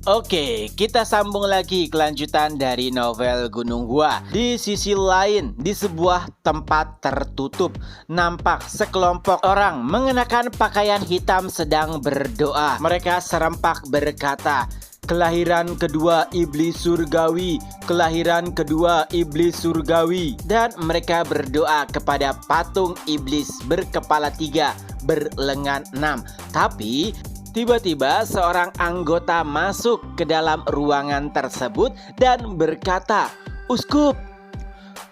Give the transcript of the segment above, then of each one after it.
Oke, kita sambung lagi kelanjutan dari novel Gunung Hua. Di sisi lain, di sebuah tempat tertutup, nampak sekelompok orang mengenakan pakaian hitam sedang berdoa. Mereka serempak berkata, "Kelahiran kedua iblis surgawi, kelahiran kedua iblis surgawi." Dan mereka berdoa kepada patung iblis berkepala 3, berlengan 6. Tapi tiba-tiba seorang anggota masuk ke dalam ruangan tersebut dan berkata, "Uskup,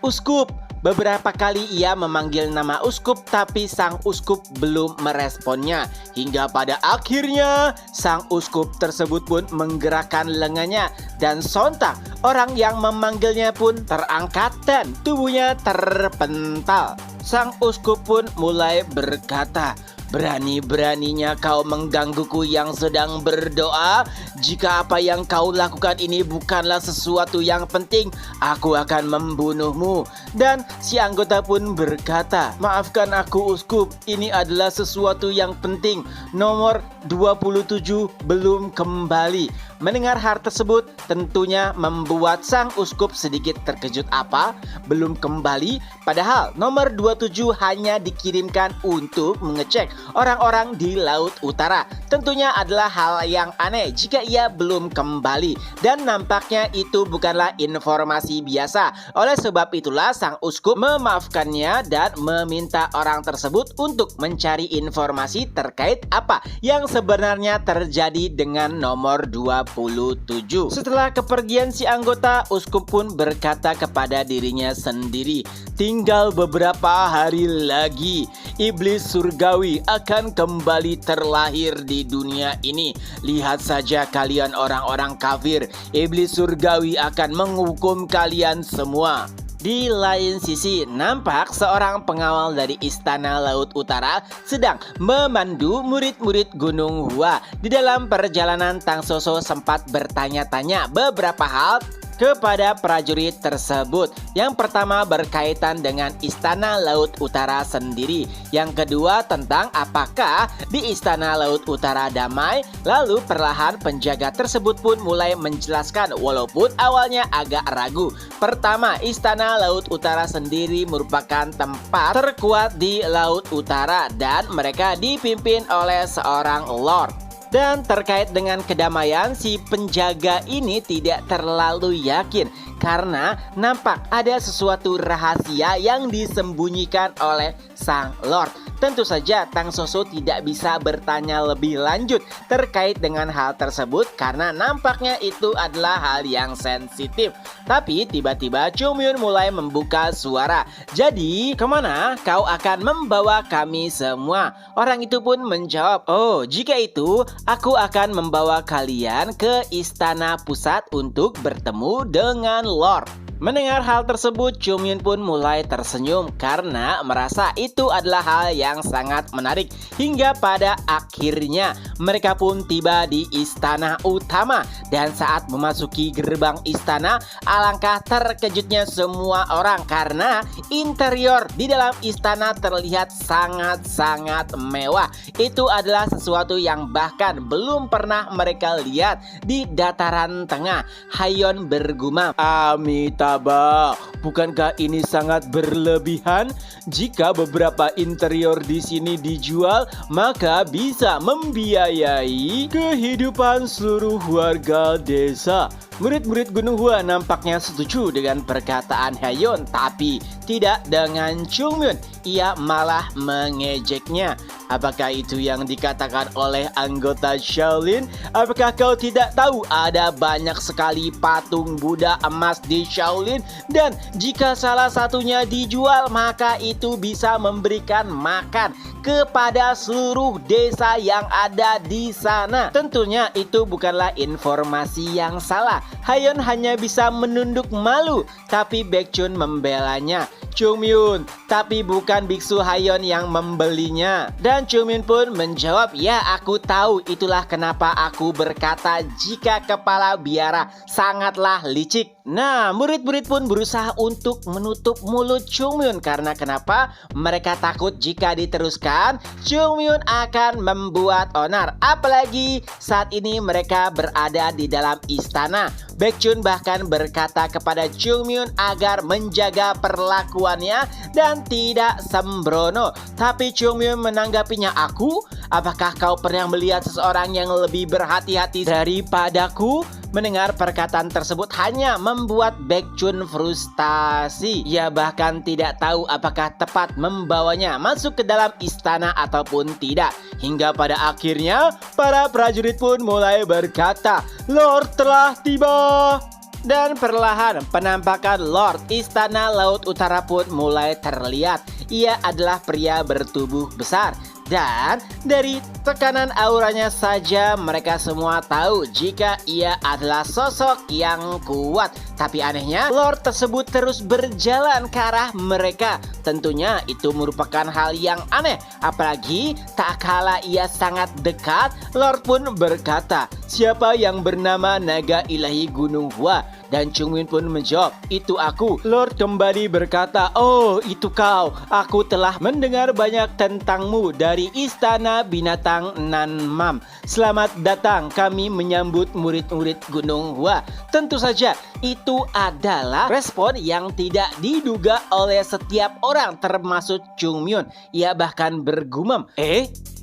Uskup." Beberapa kali ia memanggil nama uskup, tapi sang uskup belum meresponnya. Hingga pada akhirnya sang uskup tersebut pun menggerakkan lengannya, dan sontak orang yang memanggilnya pun terangkat dan tubuhnya terpental. Sang uskup pun mulai berkata, "Berani-beraninya kau menggangguku yang sedang berdoa. Jika apa yang kau lakukan ini bukanlah sesuatu yang penting, aku akan membunuhmu." Dan si anggota pun berkata, "Maafkan aku uskup, ini adalah sesuatu yang penting. Nomor 27 belum kembali." Mendengar hal tersebut tentunya membuat sang uskup sedikit terkejut. Apa? Belum kembali? Padahal nomor 27 hanya dikirimkan untuk mengecek orang-orang di Laut Utara. Tentunya adalah hal yang aneh jika ia belum kembali, dan nampaknya itu bukanlah informasi biasa. Oleh sebab itulah sang uskup memaafkannya dan meminta orang tersebut untuk mencari informasi terkait apa yang sebenarnya terjadi dengan nomor 27. Setelah kepergian si anggota, uskup pun berkata kepada dirinya sendiri, "Tinggal beberapa hari lagi, iblis surgawi akan kembali terlahir di dunia ini. Lihat saja kalian orang-orang kafir, iblis surgawi akan menghukum kalian semua." Di lain sisi, nampak seorang pengawal dari Istana Laut Utara sedang memandu murid-murid Gunung Hua. Di dalam perjalanan, Tang Soso sempat bertanya-tanya beberapa hal kepada prajurit tersebut. Yang pertama berkaitan dengan Istana Laut Utara sendiri. Yang kedua tentang apakah di Istana Laut Utara damai. Lalu perlahan penjaga tersebut pun mulai menjelaskan walaupun awalnya agak ragu. Pertama, Istana Laut Utara sendiri merupakan tempat terkuat di Laut Utara dan mereka dipimpin oleh seorang lord. Dan terkait dengan kedamaian, si penjaga ini tidak terlalu yakin karena nampak ada sesuatu rahasia yang disembunyikan oleh sang lord. Tentu saja Tang Soso tidak bisa bertanya lebih lanjut terkait dengan hal tersebut karena nampaknya itu adalah hal yang sensitif. Tapi tiba-tiba Chumyun mulai membuka suara. "Jadi kemana kau akan membawa kami semua?" Orang itu pun menjawab, "Oh, jika itu aku akan membawa kalian ke istana pusat untuk bertemu dengan Lord." Mendengar hal tersebut, Chumyun pun mulai tersenyum karena merasa itu adalah hal yang sangat menarik. Hingga pada akhirnya mereka pun tiba di istana utama. Dan saat memasuki gerbang istana, alangkah terkejutnya semua orang karena interior di dalam istana terlihat sangat-sangat mewah. Itu adalah sesuatu yang bahkan belum pernah mereka lihat di dataran tengah. Hayon bergumam, "Amitabha, bukankah ini sangat berlebihan? Jika beberapa interior di sini dijual, maka bisa membiayai kehidupan seluruh warga desa." Murid-murid Gunung Hua nampaknya setuju dengan perkataan Hayon, tapi tidak dengan Chumyun. Ia malah mengejeknya. "Apakah itu yang dikatakan oleh anggota Shaolin? Apakah kau tidak tahu ada banyak sekali patung Buddha emas di Shaolin? Dan jika salah satunya dijual, maka itu bisa memberikan makan kepada seluruh desa yang ada di sana." Tentunya itu bukanlah informasi yang salah. Hayon hanya bisa menunduk malu, tapi Baekhyun membelanya. Chungmyun, tapi bukan biksu Hayeon yang membelinya. Dan Chungmyun pun menjawab, ya aku tahu, itulah kenapa aku berkata jika kepala biara sangatlah licik. Nah, murid-murid pun berusaha untuk menutup mulut Chungmyun karena kenapa? Mereka takut jika diteruskan, Chungmyun akan membuat onar. Apalagi saat ini mereka berada di dalam istana. Baekhyun bahkan berkata kepada Chungmyun agar menjaga perlakuannya dan tidak sembrono. Tapi Chungmyun menanggapinya, aku? Apakah kau pernah melihat seseorang yang lebih berhati-hati daripadaku? Mendengar perkataan tersebut hanya membuat Baekhyun frustasi. Ia bahkan tidak tahu apakah tepat membawanya masuk ke dalam istana ataupun tidak. Hingga pada akhirnya para prajurit pun mulai berkata, Lord telah tiba. Dan perlahan penampakan Lord Istana Laut Utara pun mulai terlihat. Ia adalah pria bertubuh besar. Dan dari tekanan auranya saja mereka semua tahu jika ia adalah sosok yang kuat. Tapi anehnya Lord tersebut terus berjalan ke arah mereka. Tentunya itu merupakan hal yang aneh. Apalagi tak kala ia sangat dekat, Lord pun berkata, siapa yang bernama naga ilahi Gunung Hua? Dan Chungmyun pun menjawab, itu aku. Lord kembali berkata, oh itu kau. Aku telah mendengar banyak tentangmu dari istana binatang Nanmam. Selamat datang, kami menyambut murid-murid Gunung Hua. Tentu saja itu adalah respon yang tidak diduga oleh setiap orang termasuk Chungmyun. Ia bahkan bergumam,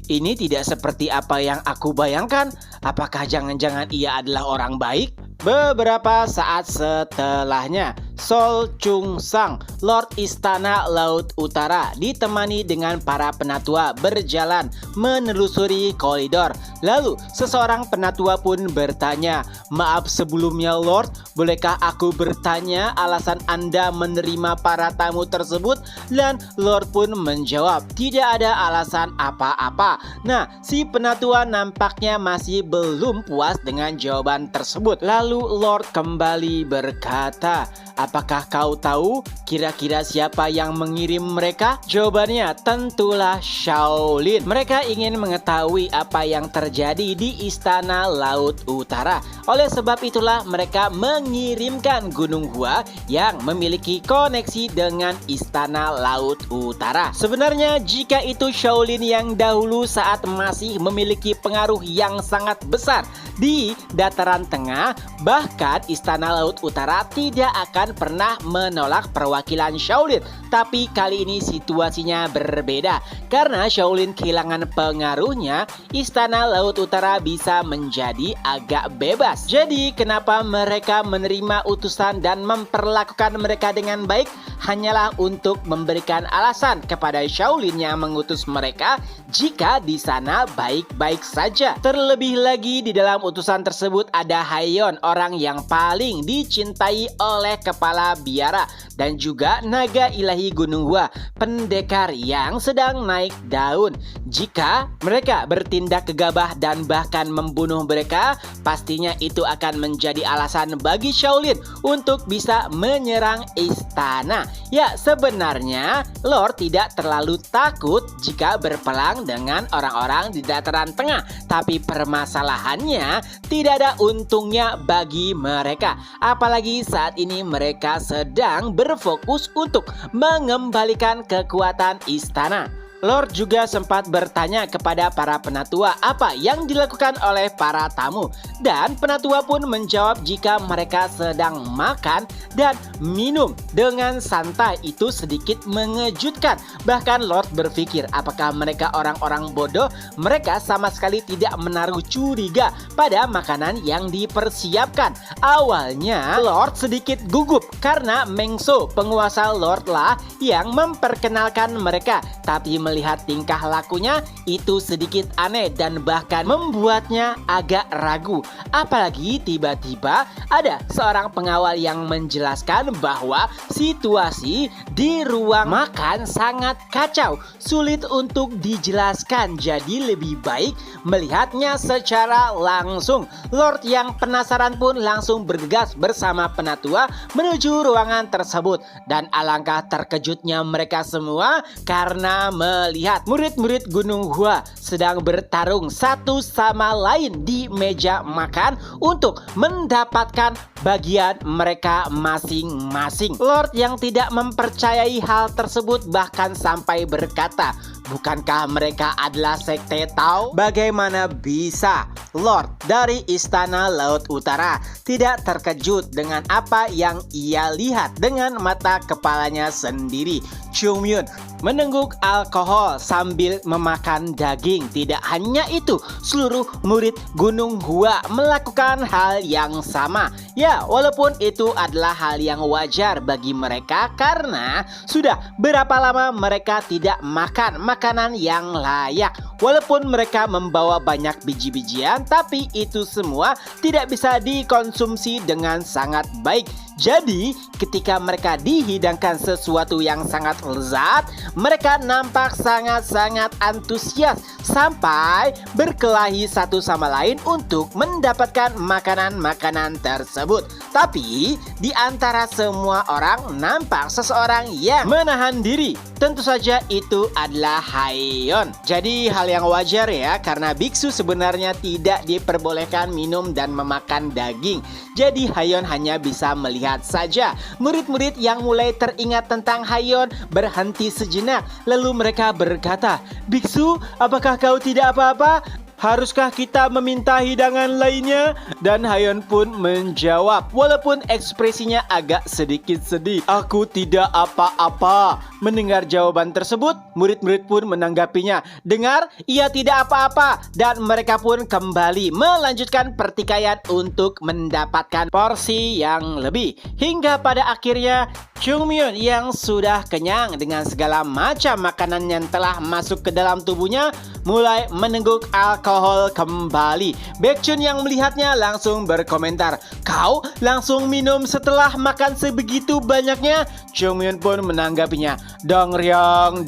ini tidak seperti apa yang aku bayangkan. Apakah jangan-jangan ia adalah orang baik? Beberapa saat setelahnya, Sol Chung Sang, Lord Istana Laut Utara, ditemani dengan para penatua berjalan menelusuri koridor. Lalu seseorang penatua pun bertanya, maaf sebelumnya Lord, bolehkah aku bertanya alasan Anda menerima para tamu tersebut? Dan Lord pun menjawab, tidak ada alasan apa-apa. Nah, si penatua nampaknya masih belum puas dengan jawaban tersebut. Lalu Lord kembali berkata, apakah kau tahu kira-kira siapa yang mengirim mereka? Jawabannya tentulah Shaolin. Mereka ingin mengetahui apa yang terjadi di Istana Laut Utara. Oleh sebab itulah mereka mengirimkan Gunung Hua yang memiliki koneksi dengan Istana Laut Utara. Sebenarnya jika itu Shaolin yang dahulu saat masih memiliki pengaruh yang sangat besar di dataran tengah, bahkan Istana Laut Utara tidak akan pernah menolak perwakilan Shaolin. Tapi kali ini situasinya berbeda. Karena Shaolin kehilangan pengaruhnya, Istana Laut Utara bisa menjadi agak bebas. Jadi kenapa mereka menerima utusan dan memperlakukan mereka dengan baik? Hanyalah untuk memberikan alasan kepada Shaolin yang mengutus mereka jika di sana baik-baik saja. Terlebih lagi di dalam utusan tersebut ada Hayeon, orang yang paling dicintai oleh kepala biara, dan juga naga ilahi Gunung Hua, pendekar yang sedang naik daun. Jika mereka bertindak gegabah dan bahkan membunuh mereka, pastinya itu akan menjadi alasan bagi Shaolin untuk bisa menyerang istana. Ya, sebenarnya Lord tidak terlalu takut jika berperang dengan orang-orang di dataran tengah, tapi permasalahannya tidak ada untungnya bagi mereka. Apalagi saat ini mereka sedang berfokus untuk mengembalikan kekuatan istana. Lord juga sempat bertanya kepada para penatua apa yang dilakukan oleh para tamu. Dan penatua pun menjawab jika mereka sedang makan dan minum dengan santai. Itu sedikit mengejutkan. Bahkan Lord berpikir apakah mereka orang-orang bodoh. Mereka sama sekali tidak menaruh curiga pada makanan yang dipersiapkan. Awalnya Lord sedikit gugup karena Mengso, penguasa Lord lah yang memperkenalkan mereka. Tapi melihat tingkah lakunya itu sedikit aneh dan bahkan membuatnya agak ragu. Apalagi tiba-tiba ada seorang pengawal yang menjelaskan bahwa situasi di ruang makan sangat kacau, sulit untuk dijelaskan. Jadi lebih baik melihatnya secara langsung. Lord yang penasaran pun langsung bergegas bersama penatua menuju ruangan tersebut. Dan alangkah terkejutnya mereka semua karena melihat murid-murid Gunung Hua sedang bertarung satu sama lain di meja makan untuk mendapatkan bagian mereka masing-masing. Lord yang tidak mempercayai hal tersebut bahkan sampai berkata, bukankah mereka adalah sekte Tao? Bagaimana bisa Lord dari Istana Laut Utara tidak terkejut dengan apa yang ia lihat dengan mata kepalanya sendiri? Chung Myun menengguk alkohol sambil memakan daging. Tidak hanya itu, seluruh murid Gunung Hua melakukan hal yang sama. Ya, walaupun itu adalah hal yang wajar bagi mereka karena sudah berapa lama mereka tidak makan makanan yang layak. Walaupun mereka membawa banyak biji-bijian, tapi itu semua tidak bisa dikonsumsi dengan sangat baik. Jadi, ketika mereka dihidangkan sesuatu yang sangat lezat, mereka nampak sangat-sangat antusias sampai berkelahi satu sama lain untuk mendapatkan makanan-makanan tersebut. Tapi, di antara semua orang nampak seseorang yang menahan diri. Tentu saja itu adalah Haeyeon. Jadi hal yang wajar ya, karena biksu sebenarnya tidak diperbolehkan minum dan memakan daging. Jadi Haeyeon hanya bisa melihat saja. Murid-murid yang mulai teringat tentang Haeyeon berhenti sejenak. Lalu mereka berkata, "Biksu, apakah kau tidak apa-apa? Haruskah kita meminta hidangan lainnya?" Dan Haeyeon pun menjawab, walaupun ekspresinya agak sedikit sedih, "Aku tidak apa-apa." Mendengar jawaban tersebut, murid-murid pun menanggapinya, "Dengar, ia tidak apa-apa." Dan mereka pun kembali melanjutkan pertikaian untuk mendapatkan porsi yang lebih. Hingga pada akhirnya Chung Myun yang sudah kenyang dengan segala macam makanan yang telah masuk ke dalam tubuhnya mulai menengguk alkohol kembali. Baekhyun yang melihatnya langsung berkomentar, "Kau langsung minum setelah makan sebegitu banyaknya?" Chung Myun pun menanggapinya, Dongryong,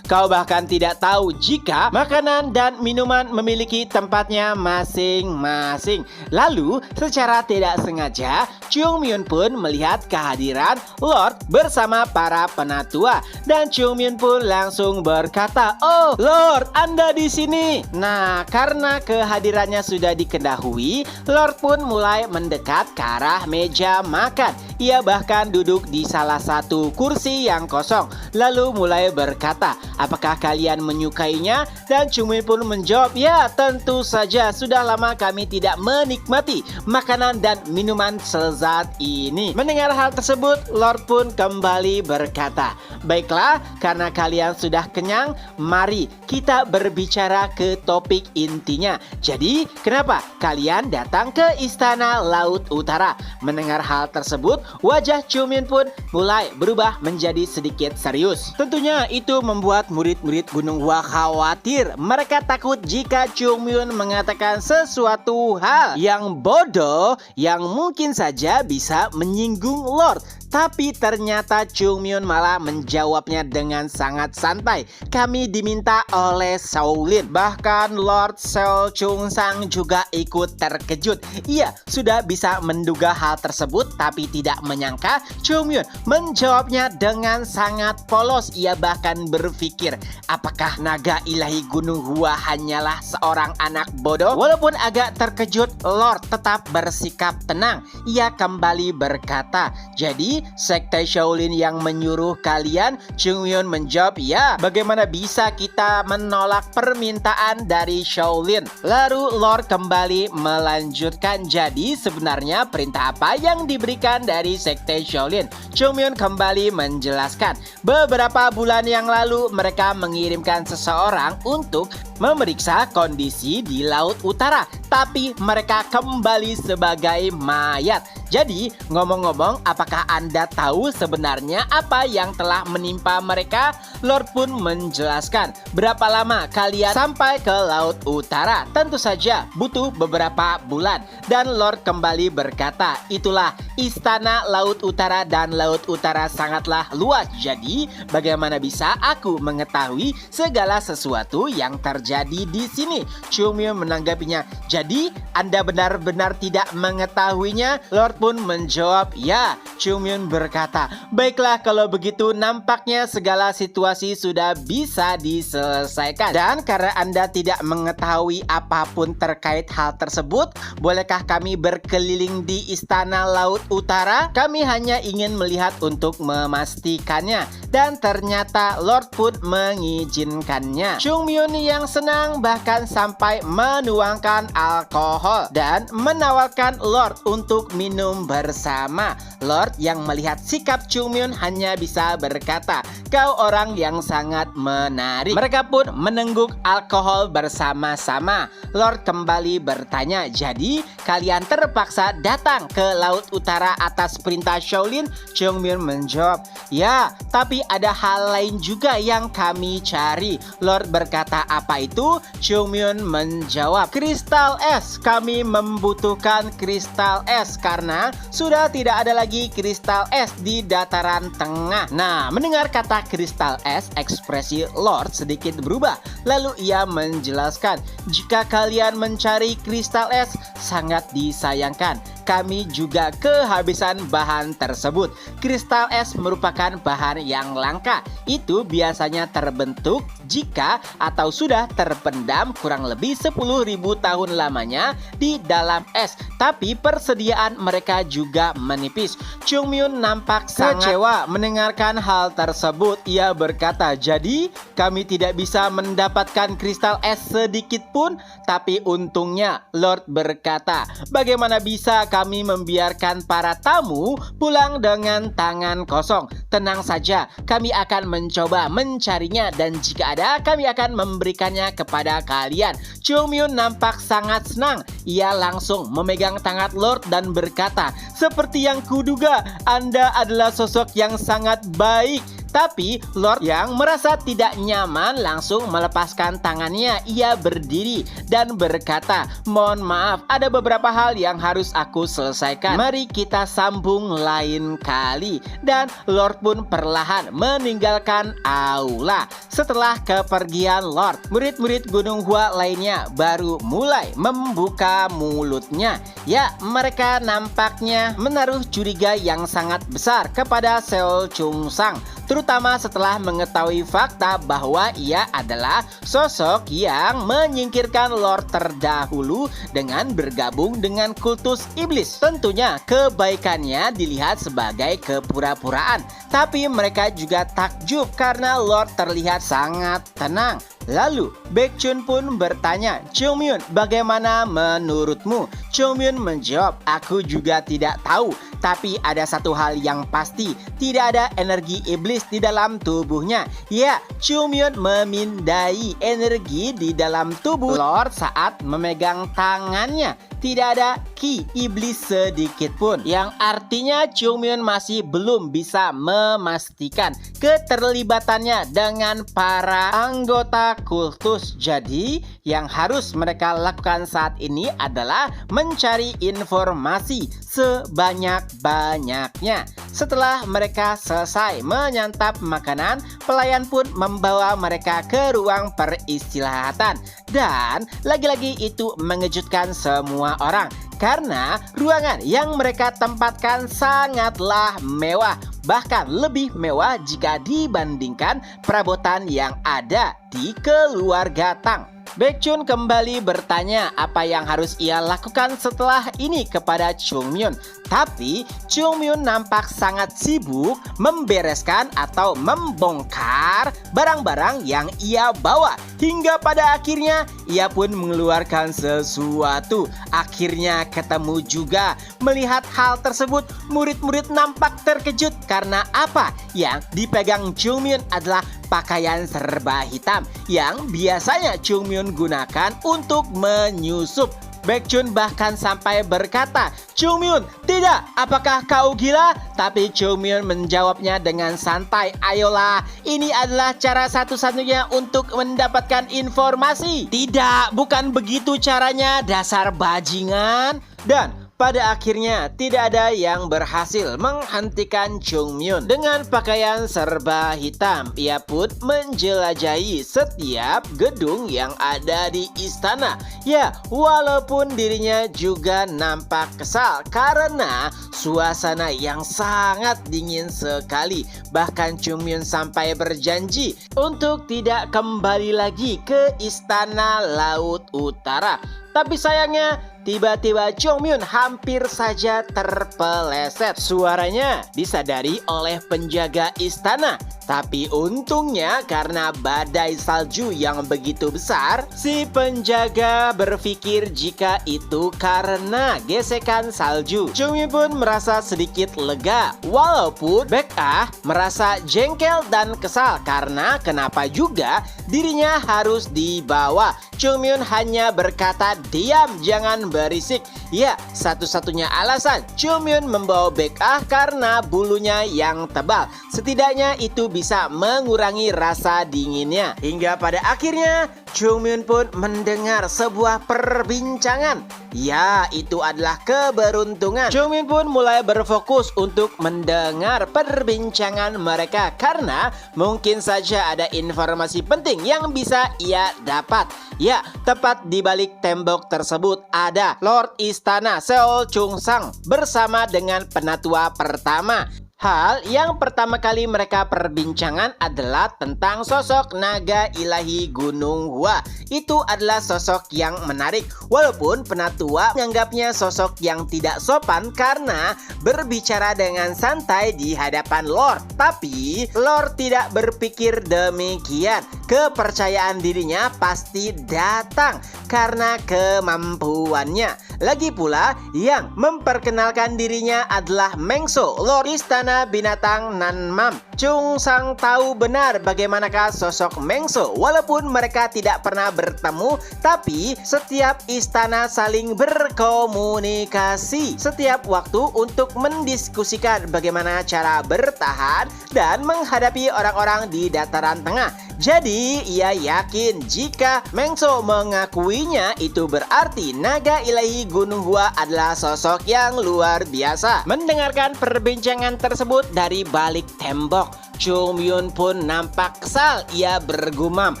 kau bahkan tidak tahu jika makanan dan minuman memiliki tempatnya masing-masing." Lalu secara tidak sengaja Chung Myun pun melihat kehadiran Lord bersama para penatua dan Chung Myun pun langsung berkata, "Oh, Lord, Anda di sini." Nah, karena kehadirannya sudah diketahui, Lord pun mulai mendekat ke arah meja makan. Ia bahkan duduk di salah satu kursi yang kosong, lalu mulai berkata, "Apakah kalian menyukainya?" Dan Chung Myun pun menjawab, "Ya, tentu saja. Sudah lama kami tidak menikmati makanan dan minuman selezat ini." Mendengar hal tersebut, Lord pun kembali berkata, "Baiklah, karena kalian sudah kenyang, mari kita berbicara ke topik intinya. Jadi, kenapa kalian datang ke Istana Laut Utara?" Mendengar hal tersebut, wajah Chung Myun pun mulai berubah menjadi sedikit serius. Tentunya itu membuat murid-murid Gunung Hua khawatir. Mereka takut jika Chung Myun mengatakan sesuatu hal yang bodoh yang mungkin saja bisa menyinggung Lord. Tapi ternyata Chung Myun malah menjawabnya dengan sangat santai. "Kami diminta oleh Shaolin." Bahkan Lord Seo Chung Sang juga ikut terkejut. Ia sudah bisa menduga hal tersebut, tapi tidak menyangka Chung Myun menjawabnya dengan sangat polos. Ia bahkan berpikir, apakah naga ilahi Gunung Hua hanyalah seorang anak bodoh? Walaupun agak terkejut, Lord tetap bersikap tenang. Ia kembali berkata, "Jadi sekte Shaolin yang menyuruh kalian?" Chung Myun menjawab, "Ya, bagaimana bisa kita menolak permintaan dari Shaolin?" Lalu Lord kembali melanjutkan, "Jadi sebenarnya perintah apa yang diberikan dari sekte Shaolin?" Chung Myun kembali menjelaskan, "Beberapa bulan yang lalu mereka mengirimkan seseorang untuk memeriksa kondisi di Laut Utara, tapi mereka kembali sebagai mayat. Jadi, ngomong-ngomong, apakah Anda tahu sebenarnya apa yang telah menimpa mereka? Lord pun menjelaskan, berapa lama kalian sampai ke Laut Utara? Tentu saja butuh beberapa bulan. Dan Lord kembali berkata, itulah istana Laut Utara dan Laut Utara sangatlah luas. Jadi, bagaimana bisa aku mengetahui segala sesuatu yang terjadi di sini? Chungmyun menanggapinya, jadi Anda benar-benar tidak mengetahuinya? Lord pun menjawab, ya. Chungmyun berkata, baiklah kalau begitu nampaknya segala situasi sudah bisa diselesaikan. Dan karena Anda tidak mengetahui apapun terkait hal tersebut, bolehkah kami berkeliling di istana Laut Utara? Kami hanya ingin melihat untuk memastikannya. Dan ternyata Lord pun mengizinkannya. Chungmyun yang senang bahkan sampai menuangkan alkohol dan menawarkan Lord untuk minum bersama. Lord yang melihat sikap Chungmyun hanya bisa berkata, kau orang yang sangat menarik. Mereka pun menengguk alkohol bersama-sama. Lord kembali bertanya, jadi kalian terpaksa datang ke Laut Utara atas perintah Shaolin? Chungmyun menjawab, ya, tapi ada hal lain juga yang kami cari. Lord berkata, apa itu? Chungmyun menjawab, kristal es. Kami membutuhkan kristal es karena sudah tidak ada lagi kristal es di dataran tengah. Nah, mendengar kata kristal es, ekspresi Lord sedikit berubah. Lalu ia menjelaskan, jika kalian mencari kristal es, sangat disayangkan. Kami juga kehabisan bahan tersebut. Kristal es merupakan bahan yang langka. Itu biasanya terbentuk jika atau sudah terpendam kurang lebih 10.000 tahun lamanya di dalam es. Tapi persediaan mereka juga menipis. Chungmyun nampak sangat kecewa mendengarkan hal tersebut. Ia berkata, jadi kami tidak bisa mendapatkan kristal es sedikit pun. Tapi untungnya Lord berkata, bagaimana bisa kami membiarkan para tamu pulang dengan tangan kosong? Tenang saja, kami akan mencoba mencarinya dan jika ada, kami akan memberikannya kepada kalian. Chungmyun nampak sangat senang. Ia langsung memegang tangan Lord dan berkata, seperti yang kuduga, Anda adalah sosok yang sangat baik. Tapi Lord yang merasa tidak nyaman langsung melepaskan tangannya. Ia berdiri dan berkata, mohon maaf, ada beberapa hal yang harus aku selesaikan. Mari kita sambung lain kali. Dan Lord pun perlahan meninggalkan aula. Setelah kepergian Lord, murid-murid Gunung Hua lainnya baru mulai membuka mulutnya. Ya, mereka nampaknya menaruh curiga yang sangat besar kepada Seol Chungsang, terutama setelah mengetahui fakta bahwa ia adalah sosok yang menyingkirkan Lord terdahulu dengan bergabung dengan kultus iblis. Tentunya kebaikannya dilihat sebagai kepura-puraan, tapi mereka juga takjub karena Lord terlihat sangat tenang. Lalu Baekhyun pun bertanya, Chungmyun, bagaimana menurutmu? Chungmyun menjawab, aku juga tidak tahu. Tapi ada satu hal yang pasti, tidak ada energi iblis di dalam tubuhnya. Ya, Chungmyun memindai energi di dalam tubuh Lord saat memegang tangannya. Tidak ada ki iblis sedikit pun, yang artinya Chungmyun masih belum bisa memastikan keterlibatannya dengan para anggota kultus. Jadi yang harus mereka lakukan saat ini adalah mencari informasi sebanyak-banyaknya. Setelah mereka selesai menyantap makanan, pelayan pun membawa mereka ke ruang peristirahatan. Dan lagi-lagi itu mengejutkan semua orang karena ruangan yang mereka tempatkan sangatlah mewah. Bahkan lebih mewah jika dibandingkan perabotan yang ada di keluarga Tang. Baekhyun kembali bertanya apa yang harus ia lakukan setelah ini kepada Chungmyun. Tapi Chungmyun nampak sangat sibuk membereskan atau membongkar barang-barang yang ia bawa. Hingga pada akhirnya ia pun mengeluarkan sesuatu. Akhirnya ketemu juga. Melihat hal tersebut, murid-murid nampak terkejut karena apa? Yang dipegang Chungmyun adalah pakaian serba hitam yang biasanya Chungmyun gunakan untuk menyusup. Baekhyun bahkan sampai berkata, "Jongmyun, tidak, apakah kau gila?" Tapi Jongmyun menjawabnya dengan santai, "Ayolah, ini adalah cara satu-satunya untuk mendapatkan informasi." "Tidak, bukan begitu caranya, dasar bajingan." Dan pada akhirnya tidak ada yang berhasil menghentikan Jongmyun. Dengan pakaian serba hitam, ia pun menjelajahi setiap gedung yang ada di istana. Ya, walaupun dirinya juga nampak kesal karena suasana yang sangat dingin sekali. Bahkan Jongmyun sampai berjanji untuk tidak kembali lagi ke istana Laut Utara. Tapi sayangnya, tiba-tiba Jongmyun hampir saja terpeleset. Suaranya disadari oleh penjaga istana. Tapi untungnya karena badai salju yang begitu besar, si penjaga berpikir jika itu karena gesekan salju. Jongmyun pun merasa sedikit lega. Walaupun Baek-ah merasa jengkel dan kesal karena kenapa juga dirinya harus dibawa. Jongmyun hanya berkata, "Diam, jangan berisik." Ya, satu-satunya alasan Jongmyun membawa Baek-ah karena bulunya yang tebal. Setidaknya itu bisa mengurangi rasa dinginnya. Hingga pada akhirnya Jongmyun pun mendengar sebuah perbincangan. Ya, itu adalah keberuntungan. Jongmyun pun mulai berfokus untuk mendengar perbincangan mereka karena mungkin saja ada informasi penting yang bisa ia dapat. Ya, tepat di balik tembok tersebut ada Lord Istana Seol Chung-sang bersama dengan penatua pertama. Hal yang pertama kali mereka perbincangan adalah tentang sosok naga ilahi Gunung Hua. Itu adalah sosok yang menarik, walaupun penatua menganggapnya sosok yang tidak sopan karena berbicara dengan santai di hadapan Lord. Tapi Lord tidak berpikir demikian. Kepercayaan dirinya pasti datang karena kemampuannya. Lagi pula yang memperkenalkan dirinya adalah Mengso, Lord Istana Binatang Nanmam. Chung-sang tahu benar bagaimanakah sosok Mengso. Walaupun mereka tidak pernah bertemu, tapi setiap istana saling berkomunikasi setiap waktu untuk mendiskusikan bagaimana cara bertahan dan menghadapi orang-orang di dataran tengah. Jadi ia yakin jika Mengso mengakuinya, itu berarti naga ilahi Gunung Hua adalah sosok yang luar biasa. Mendengarkan perbincangan tersebut dari balik tembok, Jongmyun pun nampak kesal. Ia bergumam,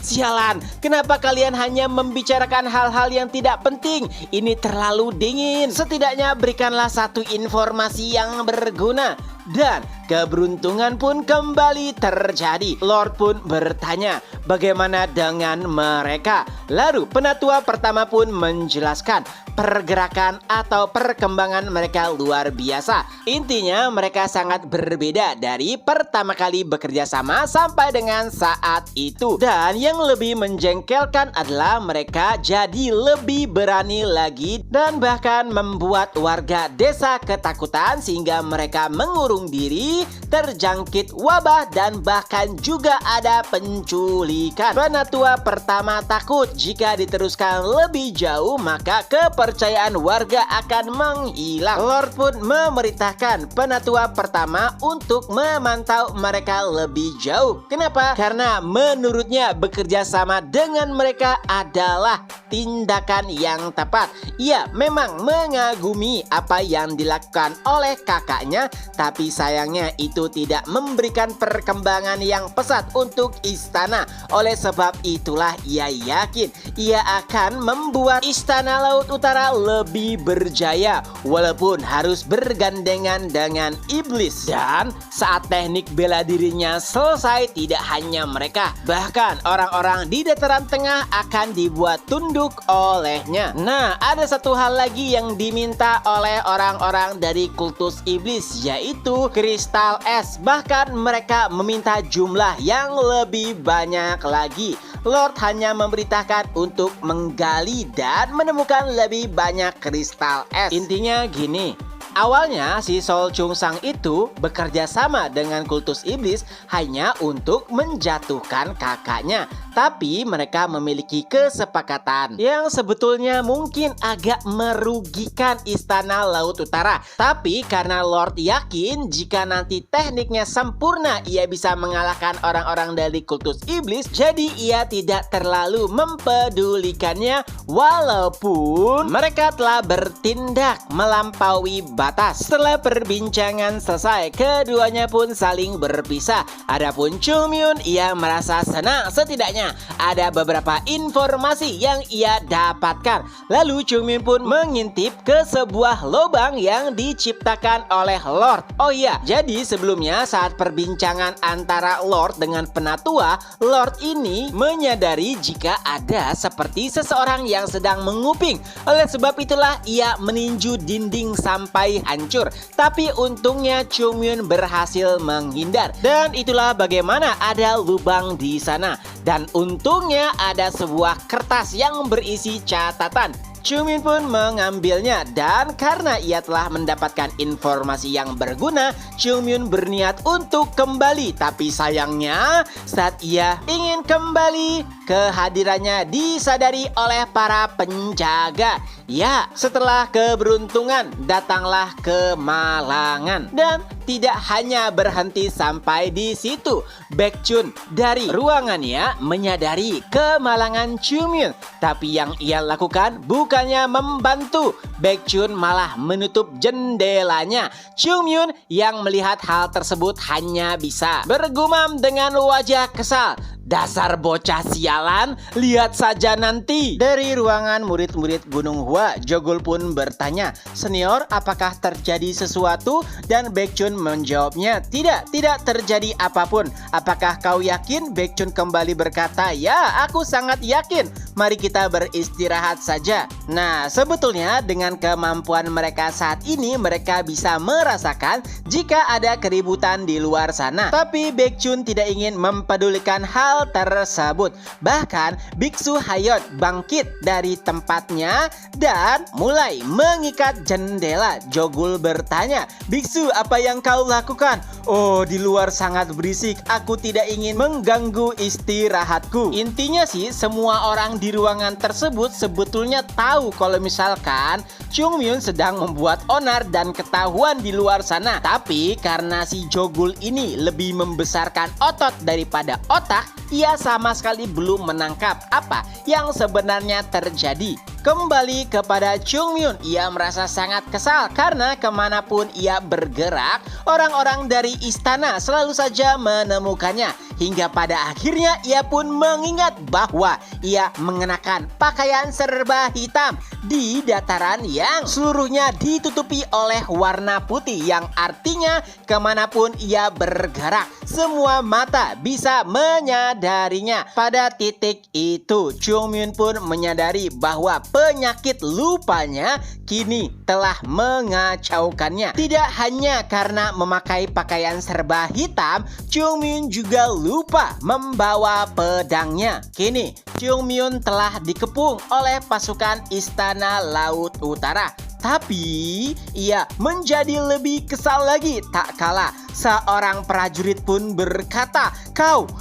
"Sialan, kenapa kalian hanya membicarakan hal-hal yang tidak penting? Ini terlalu dingin. Setidaknya berikanlah satu informasi yang berguna." Dan keberuntungan pun kembali terjadi. Lord pun bertanya, bagaimana dengan mereka? Lalu penatua pertama pun menjelaskan pergerakan atau perkembangan mereka luar biasa. Intinya mereka sangat berbeda dari pertama kali bekerja sama sampai dengan saat itu. Dan yang lebih menjengkelkan adalah mereka jadi lebih berani lagi dan bahkan membuat warga desa ketakutan sehingga mereka mengurung diri, terjangkit wabah, dan bahkan juga ada penculikan. Penatua pertama takut jika diteruskan lebih jauh maka kepercayaan warga akan menghilang. Lord pun memerintahkan penatua pertama untuk memantau mereka lebih jauh. Kenapa? Karena menurutnya bekerja sama dengan mereka adalah tindakan yang tepat. Ia memang mengagumi apa yang dilakukan oleh kakaknya, tapi sayangnya itu tidak memberikan perkembangan yang pesat untuk istana. Oleh sebab itulah ia yakin ia akan membuat istana Laut Utara lebih berjaya walaupun harus bergandengan dengan iblis. Dan saat teknik bela dirinya selesai, tidak hanya mereka, bahkan orang-orang di dataran tengah akan dibuat tunduk olehnya. Nah, ada satu hal lagi yang diminta oleh orang-orang dari kultus iblis, yaitu kristal es. Bahkan mereka meminta jumlah yang lebih banyak lagi. Lord hanya memberitakan untuk menggali dan menemukan lebih banyak kristal es. Intinya gini, Awalnya si Sol Chung Sang itu bekerja sama dengan kultus iblis hanya untuk menjatuhkan kakaknya. Tapi mereka memiliki kesepakatan yang sebetulnya mungkin agak merugikan Istana Laut Utara. Tapi karena Lord yakin jika nanti tekniknya sempurna ia bisa mengalahkan orang-orang dari kultus iblis, jadi ia tidak terlalu mempedulikannya walaupun mereka telah bertindak melampaui batas. Setelah perbincangan selesai, keduanya pun saling berpisah. Adapun Chung Myun, ia merasa senang setidaknya ada beberapa informasi yang ia dapatkan. Lalu Chung Myun pun mengintip ke sebuah lubang yang diciptakan oleh Lord. Oh iya, jadi sebelumnya saat perbincangan antara Lord dengan penatua, Lord ini menyadari jika ada seperti seseorang yang sedang menguping. Oleh sebab itulah ia meninju dinding sampai hancur. Tapi untungnya Chung Myun berhasil menghindar. Dan itulah bagaimana ada lubang di sana. Dan untungnya ada sebuah kertas yang berisi catatan. Chung Myun pun mengambilnya dan karena ia telah mendapatkan informasi yang berguna, Chung Myun berniat untuk kembali. Tapi sayangnya saat ia ingin kembali, kehadirannya disadari oleh para penjaga. Ya, setelah keberuntungan datanglah kemalangan. Dan tidak hanya berhenti sampai di situ. Baekjun dari ruangannya menyadari kemalangan Chung Myun. Tapi yang ia lakukan bukannya membantu. Baekjun malah menutup jendelanya. Chung Myun yang melihat hal tersebut hanya bisa bergumam dengan wajah kesal. Dasar bocah sialan, lihat saja nanti. Dari ruangan murid-murid Gunung Hua, Jogul pun bertanya, "Senior, apakah terjadi sesuatu?" Dan Baekjun menjawabnya, tidak terjadi apapun. "Apakah kau yakin?" Baekjun kembali berkata, "Ya, aku sangat yakin. Mari kita beristirahat saja." Nah, sebetulnya dengan kemampuan mereka saat ini, mereka bisa merasakan jika ada keributan di luar sana. Tapi Baekjun tidak ingin mempedulikan hal tersebut. Bahkan Biksu Hayot bangkit dari tempatnya dan mulai mengikat jendela. Jogul bertanya, "Biksu, apa yang kau lakukan?" "Oh, di luar sangat berisik. Aku tidak ingin mengganggu istirahatku." Intinya sih, semua orang di ruangan tersebut sebetulnya tahu kalau misalkan Chung Myun sedang membuat onar dan ketahuan di luar sana. Tapi karena si Jogul ini lebih membesarkan otot daripada otak, ia sama sekali belum menangkap apa yang sebenarnya terjadi. Kembali kepada Chung Myun, ia merasa sangat kesal karena kemanapun ia bergerak, orang-orang dari istana selalu saja menemukannya. Hingga pada akhirnya ia pun mengingat bahwa ia mengenakan pakaian serba hitam di dataran yang seluruhnya ditutupi oleh warna putih, yang artinya kemanapun ia bergerak, semua mata bisa menyadarinya. Pada titik itu, Chung Myun pun menyadari bahwa penyakit lupanya kini telah mengacaukannya. Tidak hanya karena memakai pakaian serba hitam, Chung Myun juga lupa membawa pedangnya. Kini Chung Myun telah dikepung oleh pasukan Istana Laut Utara. Tapi ia menjadi lebih kesal lagi tak kalah seorang prajurit pun berkata,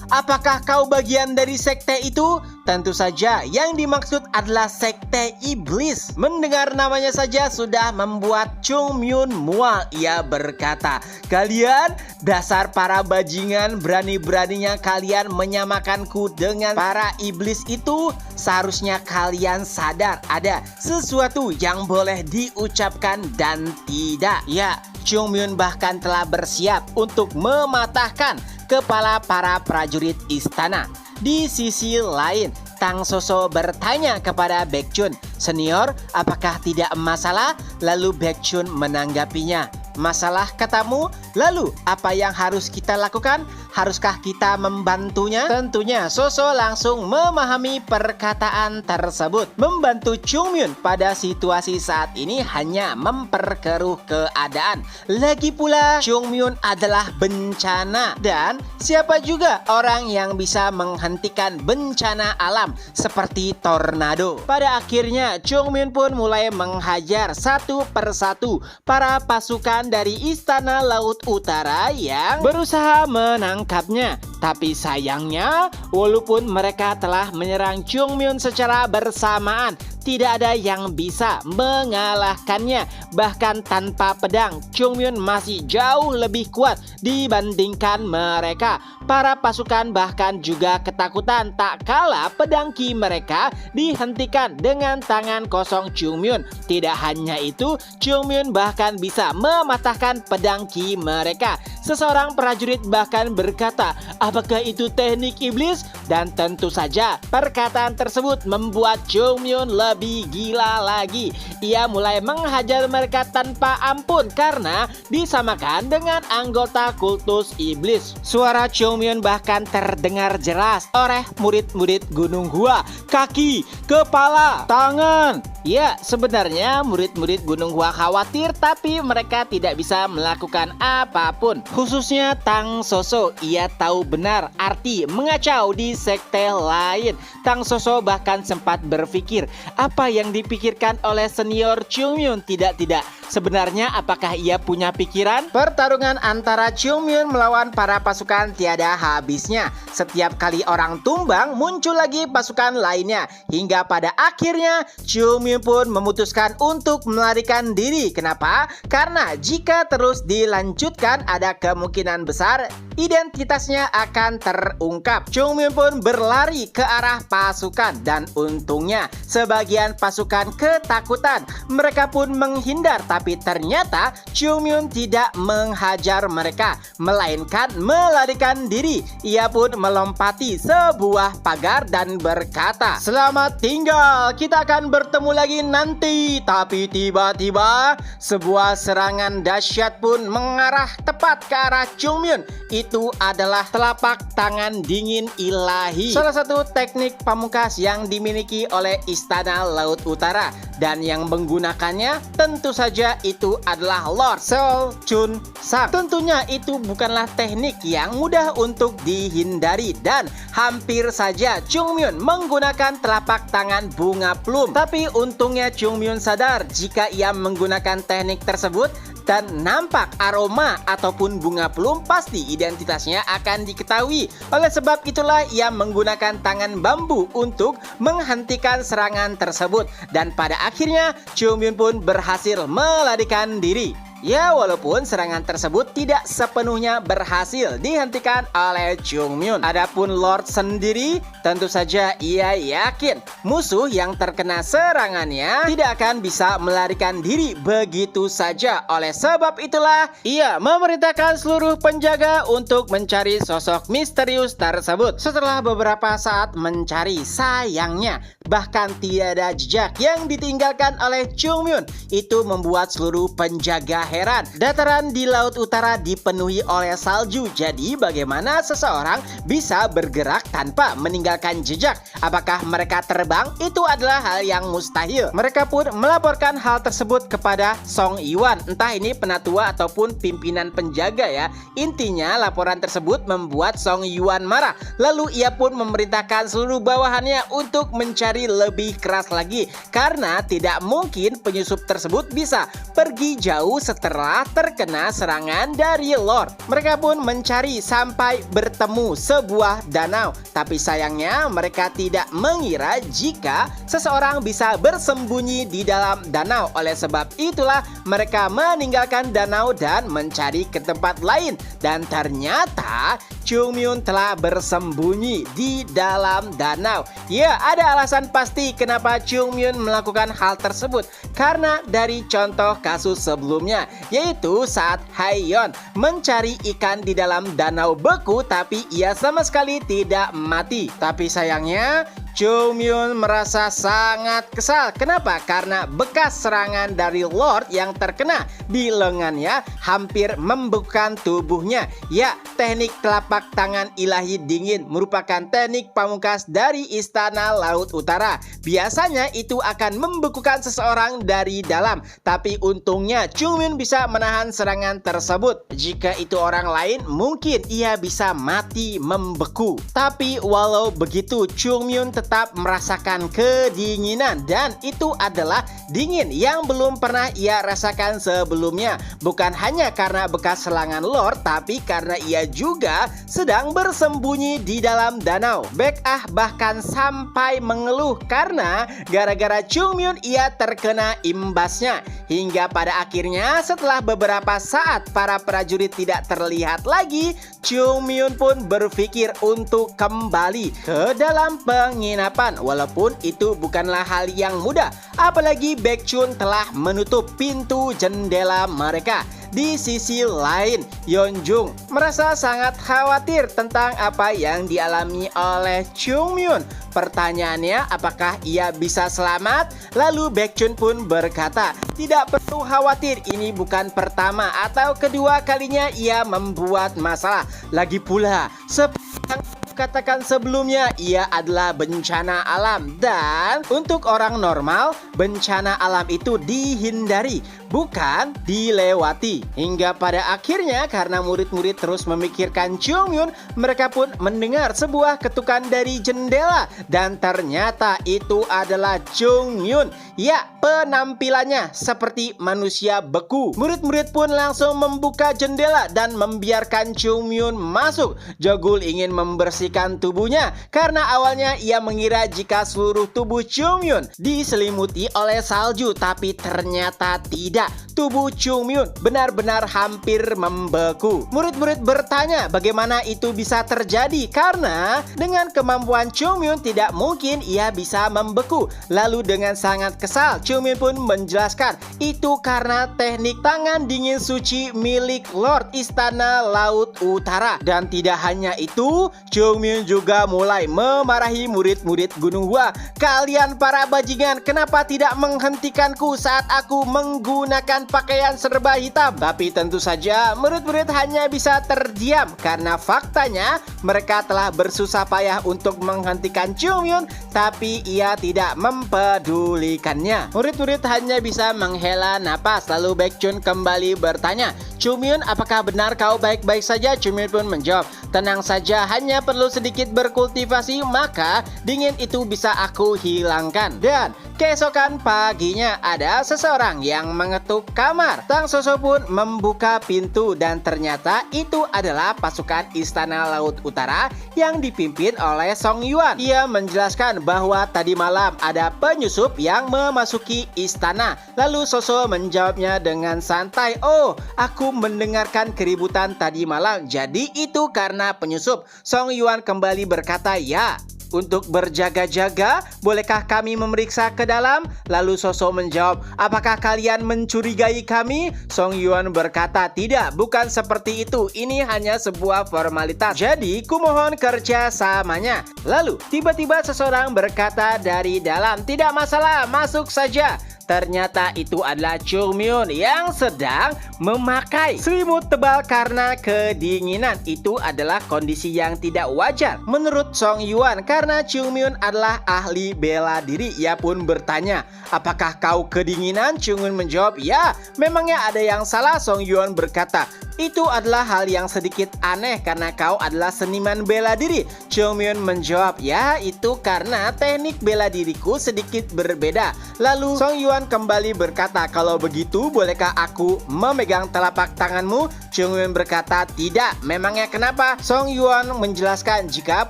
apakah kau bagian dari sekte itu?" Tentu saja yang dimaksud adalah sekte iblis. Mendengar namanya saja sudah membuat Chung Myun mual. Ia berkata, "Kalian dasar para bajingan, berani-beraninya kalian menyamakanku dengan para iblis itu. Seharusnya kalian sadar ada sesuatu yang boleh diucapkan dan tidak." Ya, Chung Myun bahkan telah bersiap untuk mematahkan kepala para prajurit istana. Di sisi lain, Tang Soso bertanya kepada Baekjun, "Senior, apakah tidak masalah?" Lalu Baekjun menanggapinya, "Masalah katamu? Lalu apa yang harus kita lakukan?" haruskah kita membantunya? Tentunya Soso langsung memahami perkataan tersebut. Membantu Chungmyun pada situasi saat ini hanya memperkeruh keadaan. Lagi pula Chungmyun adalah bencana, dan siapa juga orang yang bisa menghentikan bencana alam seperti tornado. Pada akhirnya Chungmyun pun mulai menghajar satu persatu para pasukan dari Istana Laut Utara yang berusaha menangkapnya. Tapi sayangnya, walaupun mereka telah menyerang Chungmyun secara bersamaan, tidak ada yang bisa mengalahkannya. Bahkan tanpa pedang, Chungmyun masih jauh lebih kuat dibandingkan mereka. Para pasukan bahkan juga ketakutan tak kala pedang ki mereka dihentikan dengan tangan kosong Chungmyun. Tidak hanya itu, Chungmyun bahkan bisa mematahkan pedang ki mereka. Seseorang prajurit bahkan berkata, apakah itu teknik iblis? Dan tentu saja perkataan tersebut membuat Chungmyun lebih gila lagi. Ia mulai menghajar mereka tanpa ampun karena disamakan dengan anggota kultus iblis. Suara Chungmyun bahkan terdengar jelas oleh murid-murid Gunung Hua. Kaki, kepala, tangan. Ya, sebenarnya murid-murid Gunung Hua khawatir, tapi mereka tidak bisa melakukan apapun. Khususnya Tang Soso, ia tahu benar arti mengacau di sekte lain. Tang Soso bahkan sempat berpikir, apa yang dipikirkan oleh senior Chungmyun? Tidak. Sebenarnya apakah ia punya pikiran? Pertarungan antara Chungmyun melawan para pasukan tiada habisnya. Setiap kali orang tumbang, muncul lagi pasukan lainnya. Hingga pada akhirnya Chungmyun pun memutuskan untuk melarikan diri. Kenapa? Karena jika terus dilanjutkan, ada kemungkinan besar identitasnya akan terungkap. Chungmyun pun berlari ke arah pasukan, dan untungnya sebagian pasukan ketakutan. Mereka pun menghindar, tapi ternyata Chungmyun tidak menghajar mereka, melainkan melarikan diri. Ia pun melompati sebuah pagar dan berkata, "Selamat tinggal, kita akan bertemu lagi nanti." Tapi tiba-tiba sebuah serangan dahsyat pun mengarah tepat ke arah Chungmyun. Itu adalah telapak tangan dingin ilahi, salah satu teknik pamungkas yang dimiliki oleh Istana Laut Utara, dan yang menggunakannya tentu saja itu adalah Lord Seol Chun Sang. Tentunya itu bukanlah teknik yang mudah untuk dihindari, dan hampir saja Chungmyun menggunakan telapak tangan bunga plum. Tapi untungnya Chungmyun sadar jika ia menggunakan teknik tersebut dan nampak aroma ataupun bunga plum, pasti identitasnya akan diketahui. Oleh sebab itulah ia menggunakan tangan bambu untuk menghentikan serangan tersebut, dan pada akhirnya Chungmyun pun berhasil melarikan diri. Ya, walaupun serangan tersebut tidak sepenuhnya berhasil dihentikan oleh Chungmyun. Adapun Lord sendiri, tentu saja ia yakin musuh yang terkena serangannya tidak akan bisa melarikan diri begitu saja. Oleh sebab itulah ia memerintahkan seluruh penjaga untuk mencari sosok misterius tersebut. Setelah beberapa saat mencari, sayangnya bahkan tidak ada jejak yang ditinggalkan oleh Chungmyun. Itu membuat seluruh penjaga heran. Dataran di Laut Utara dipenuhi oleh salju, jadi bagaimana seseorang bisa bergerak tanpa meninggalkan jejak? Apakah mereka terbang? Itu adalah hal yang mustahil. Mereka pun melaporkan hal tersebut kepada Song Yiwan, entah ini penatua ataupun pimpinan penjaga ya. Intinya laporan tersebut membuat Song Yiwan marah. Lalu ia pun memerintahkan seluruh bawahannya untuk mencari lebih keras lagi, karena tidak mungkin penyusup tersebut bisa pergi jauh setelah terkena serangan dari Lord. Mereka pun mencari sampai bertemu sebuah danau, tapi sayangnya mereka tidak mengira jika seseorang bisa bersembunyi di dalam danau. Oleh sebab itulah mereka meninggalkan danau dan mencari ke tempat lain, dan ternyata Chungmyun telah bersembunyi di dalam danau. Ya, ada alasan pasti kenapa Chungmyun melakukan hal tersebut, karena dari contoh kasus sebelumnya, yaitu saat Haeyeon mencari ikan di dalam danau beku, tapi ia sama sekali tidak mati. Tapi sayangnya Chung Myun merasa sangat kesal. Kenapa? Karena bekas serangan dari Lord yang terkena di lengannya hampir membekukan tubuhnya. Ya, teknik telapak tangan ilahi dingin merupakan teknik pamungkas dari Istana Laut Utara. Biasanya itu akan membekukan seseorang dari dalam, tapi untungnya Chung Myun bisa menahan serangan tersebut. Jika itu orang lain, mungkin ia bisa mati membeku. Tapi walau begitu, Chung Myun tetap merasakan kedinginan, dan itu adalah dingin yang belum pernah ia rasakan sebelumnya. Bukan hanya karena bekas serangan Lord, tapi karena ia juga sedang bersembunyi di dalam danau. Baek Ah bahkan sampai mengeluh karena gara-gara Chung Myun ia terkena imbasnya. Hingga pada akhirnya setelah beberapa saat para prajurit tidak terlihat lagi, Chung Myun pun berpikir untuk kembali ke dalam penginapan. Walaupun itu bukanlah hal yang mudah, apalagi Baekchun telah menutup pintu jendela mereka. Di sisi lain, Yeonjung merasa sangat khawatir tentang apa yang dialami oleh Chung Myun. Pertanyaannya, apakah ia bisa selamat? Lalu Baekchun pun berkata, tidak perlu khawatir, ini bukan pertama atau kedua kalinya ia membuat masalah. Lagi pula, seperti yang katakan sebelumnya, ia adalah bencana alam, dan untuk orang normal, bencana alam itu dihindari, bukan dilewati. Hingga pada akhirnya karena murid-murid terus memikirkan Chung Myun, mereka pun mendengar sebuah ketukan dari jendela, dan ternyata itu adalah Chung Myun. Ya, penampilannya seperti manusia beku. Murid-murid pun langsung membuka jendela dan membiarkan Chung Myun masuk. Jogul ingin membersihkan tubuhnya karena awalnya ia mengira jika seluruh tubuh Chung Myun diselimuti oleh salju, tapi ternyata tidak. Tubuh Chung Myun benar-benar hampir membeku. Murid-murid bertanya bagaimana itu bisa terjadi, karena dengan kemampuan Chung Myun tidak mungkin ia bisa membeku. Lalu dengan sangat kesal, Chung Myun pun menjelaskan itu karena teknik tangan dingin suci milik Lord Istana Laut Utara. Dan tidak hanya itu, Chung Myun juga mulai memarahi murid-murid Gunung Hua. Kalian para bajingan, kenapa tidak menghentikanku saat aku menggunakan pakaian serba hitam? Tapi tentu saja murid-murid hanya bisa terdiam karena faktanya mereka telah bersusah payah untuk menghentikan Chung Myun, tapi ia tidak mempedulikannya. Murid-murid hanya bisa menghela napas. Lalu Baekchun kembali bertanya, Chung Myun, apakah benar kau baik-baik saja? Chung Myun pun menjawab, tenang saja, hanya perlu sedikit berkultivasi maka dingin itu bisa aku hilangkan. Dan keesokan paginya ada seseorang yang mengetuk kamar. Tang Soso pun membuka pintu dan ternyata itu adalah pasukan Istana Laut Utara yang dipimpin oleh Song Yuan. Ia menjelaskan bahwa tadi malam ada penyusup yang memasuki istana. Lalu Soso menjawabnya dengan santai, oh, aku mendengarkan keributan tadi malam, jadi itu karena penyusup. Song Yuan kembali berkata, ya, untuk berjaga-jaga, bolehkah kami memeriksa ke dalam? Lalu Soso menjawab, apakah kalian mencurigai kami? Song Yuan berkata, tidak, bukan seperti itu. Ini hanya sebuah formalitas. Jadi, kumohon kerjasamanya. Lalu, tiba-tiba seseorang berkata dari dalam, tidak masalah, masuk saja. Ternyata itu adalah Chung Myun yang sedang memakai selimut tebal karena kedinginan. Itu adalah kondisi yang tidak wajar menurut Song Yuan karena Chung Myun adalah ahli bela diri. Ia pun bertanya, apakah kau kedinginan? Chung Myun menjawab, ya, memangnya ada yang salah? Song Yuan berkata, itu adalah hal yang sedikit aneh karena kau adalah seniman bela diri. Chung Myun menjawab, ya, itu karena teknik bela diriku sedikit berbeda. Lalu Song Yuan kembali berkata, kalau begitu bolehkah aku memegang telapak tanganmu? Chung Myun berkata, tidak. Memangnya kenapa? Song Yuan menjelaskan jika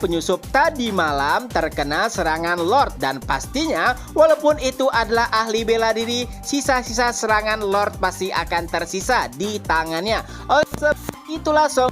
penyusup tadi malam terkena serangan Lord, dan pastinya walaupun itu adalah ahli bela diri, sisa-sisa serangan Lord pasti akan tersisa di tangannya. Oleh sebab itulah Song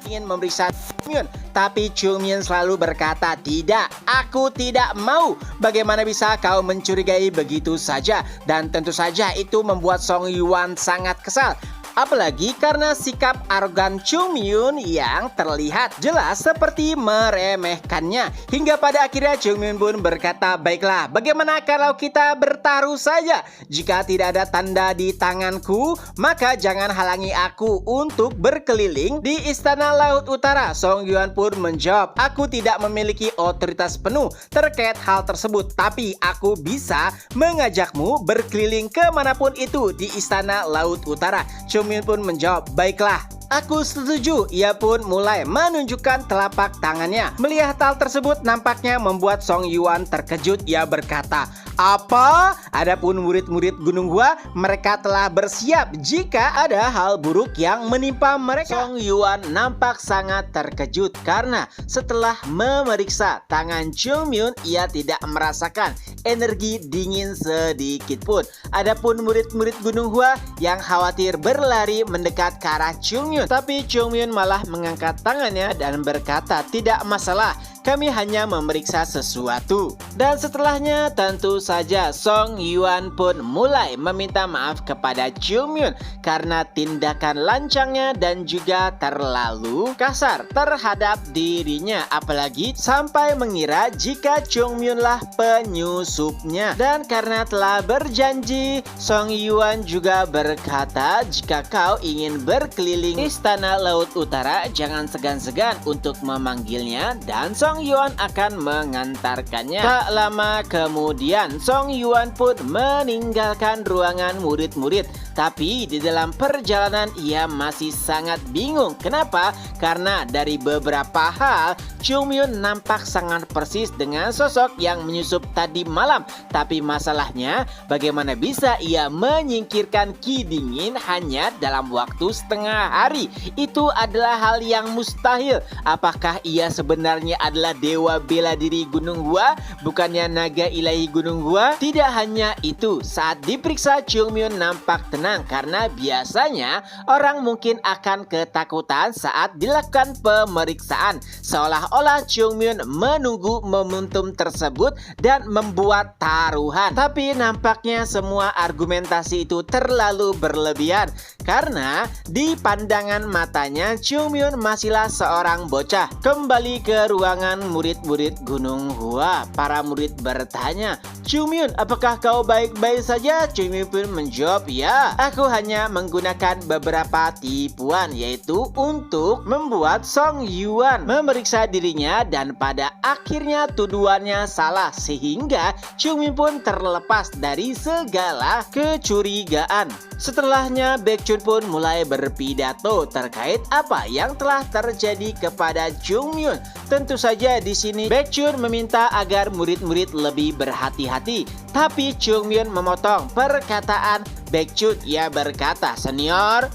ingin memeriksa Chung Myun, tapi Chung Myun selalu berkata, tidak, aku tidak mau. Bagaimana bisa kau mencurigai begitu saja? Dan tentu saja itu membuat Song Yuan sangat kesal. Apalagi karena sikap arogan Chung Myun yang terlihat jelas seperti meremehkannya. Hingga pada akhirnya Chung Myun pun berkata, baiklah, bagaimana kalau kita bertaruh saja? Jika tidak ada tanda di tanganku, maka jangan halangi aku untuk berkeliling di Istana Laut Utara. Song Yuan pun menjawab, aku tidak memiliki otoritas penuh terkait hal tersebut, tapi aku bisa mengajakmu berkeliling kemanapun itu di Istana Laut Utara. Chung Myun pun menjawab, baiklah, aku setuju. Ia pun mulai menunjukkan telapak tangannya. Melihat hal tersebut nampaknya membuat Song Yuan terkejut. Ia berkata, apa? Adapun murid-murid Gunung Hua, mereka telah bersiap jika ada hal buruk yang menimpa mereka. Song Yuan nampak sangat terkejut karena setelah memeriksa tangan Chung Myun, ia tidak merasakan energi dingin sedikit pun. Adapun murid-murid Gunung Hua yang khawatir berlari mendekat ke arah Chung Myun, tapi Chung Myun malah mengangkat tangannya dan berkata, tidak masalah, kami hanya memeriksa sesuatu. Dan setelahnya tentu saja Song Yuan pun mulai meminta maaf kepada Chung Myun karena tindakan lancangnya dan juga terlalu kasar terhadap dirinya, apalagi sampai mengira jika Chung Myun lah penyusupnya. Dan karena telah berjanji, Song Yuan juga berkata, jika kau ingin berkeliling Istana Laut Utara, jangan segan-segan untuk memanggilnya dan Song Yuan akan mengantarkannya. Tak lama kemudian Song Yuan pun meninggalkan ruangan murid-murid. Tapi di dalam perjalanan ia masih sangat bingung. Kenapa? Karena dari beberapa hal Chung Myun nampak sangat persis dengan sosok yang menyusup tadi malam. Tapi masalahnya bagaimana bisa ia menyingkirkan Ki Dingin hanya dalam waktu setengah hari? Itu adalah hal yang mustahil. Apakah ia sebenarnya adalah dewa bela diri Gunung Hua, bukannya naga ilahi Gunung Hua? Tidak hanya itu, saat diperiksa Chung Myun nampak tenang karena biasanya orang mungkin akan ketakutan saat dilakukan pemeriksaan. Seolah-olah Chung Myun menunggu momentum tersebut dan membuat taruhan. Tapi nampaknya semua argumentasi itu terlalu berlebihan karena di pandangan matanya Chung Myun masihlah seorang bocah. Kembali ke ruangan murid-murid Gunung Hua, para murid bertanya, Chung Myun, apakah kau baik-baik saja? Chung Myun pun menjawab, ya, aku hanya menggunakan beberapa tipuan, yaitu untuk membuat Song Yuan memeriksa dirinya dan pada akhirnya tuduhannya salah sehingga Chung Myun pun terlepas dari segala kecurigaan. Setelahnya Baekhyun pun mulai berpidato terkait apa yang telah terjadi kepada Chung Myun. Tentu saja di sini Baekhyun meminta agar murid-murid lebih berhati-hati, tapi Chung Myun memotong perkataan Baekhyun. Ia berkata, senior,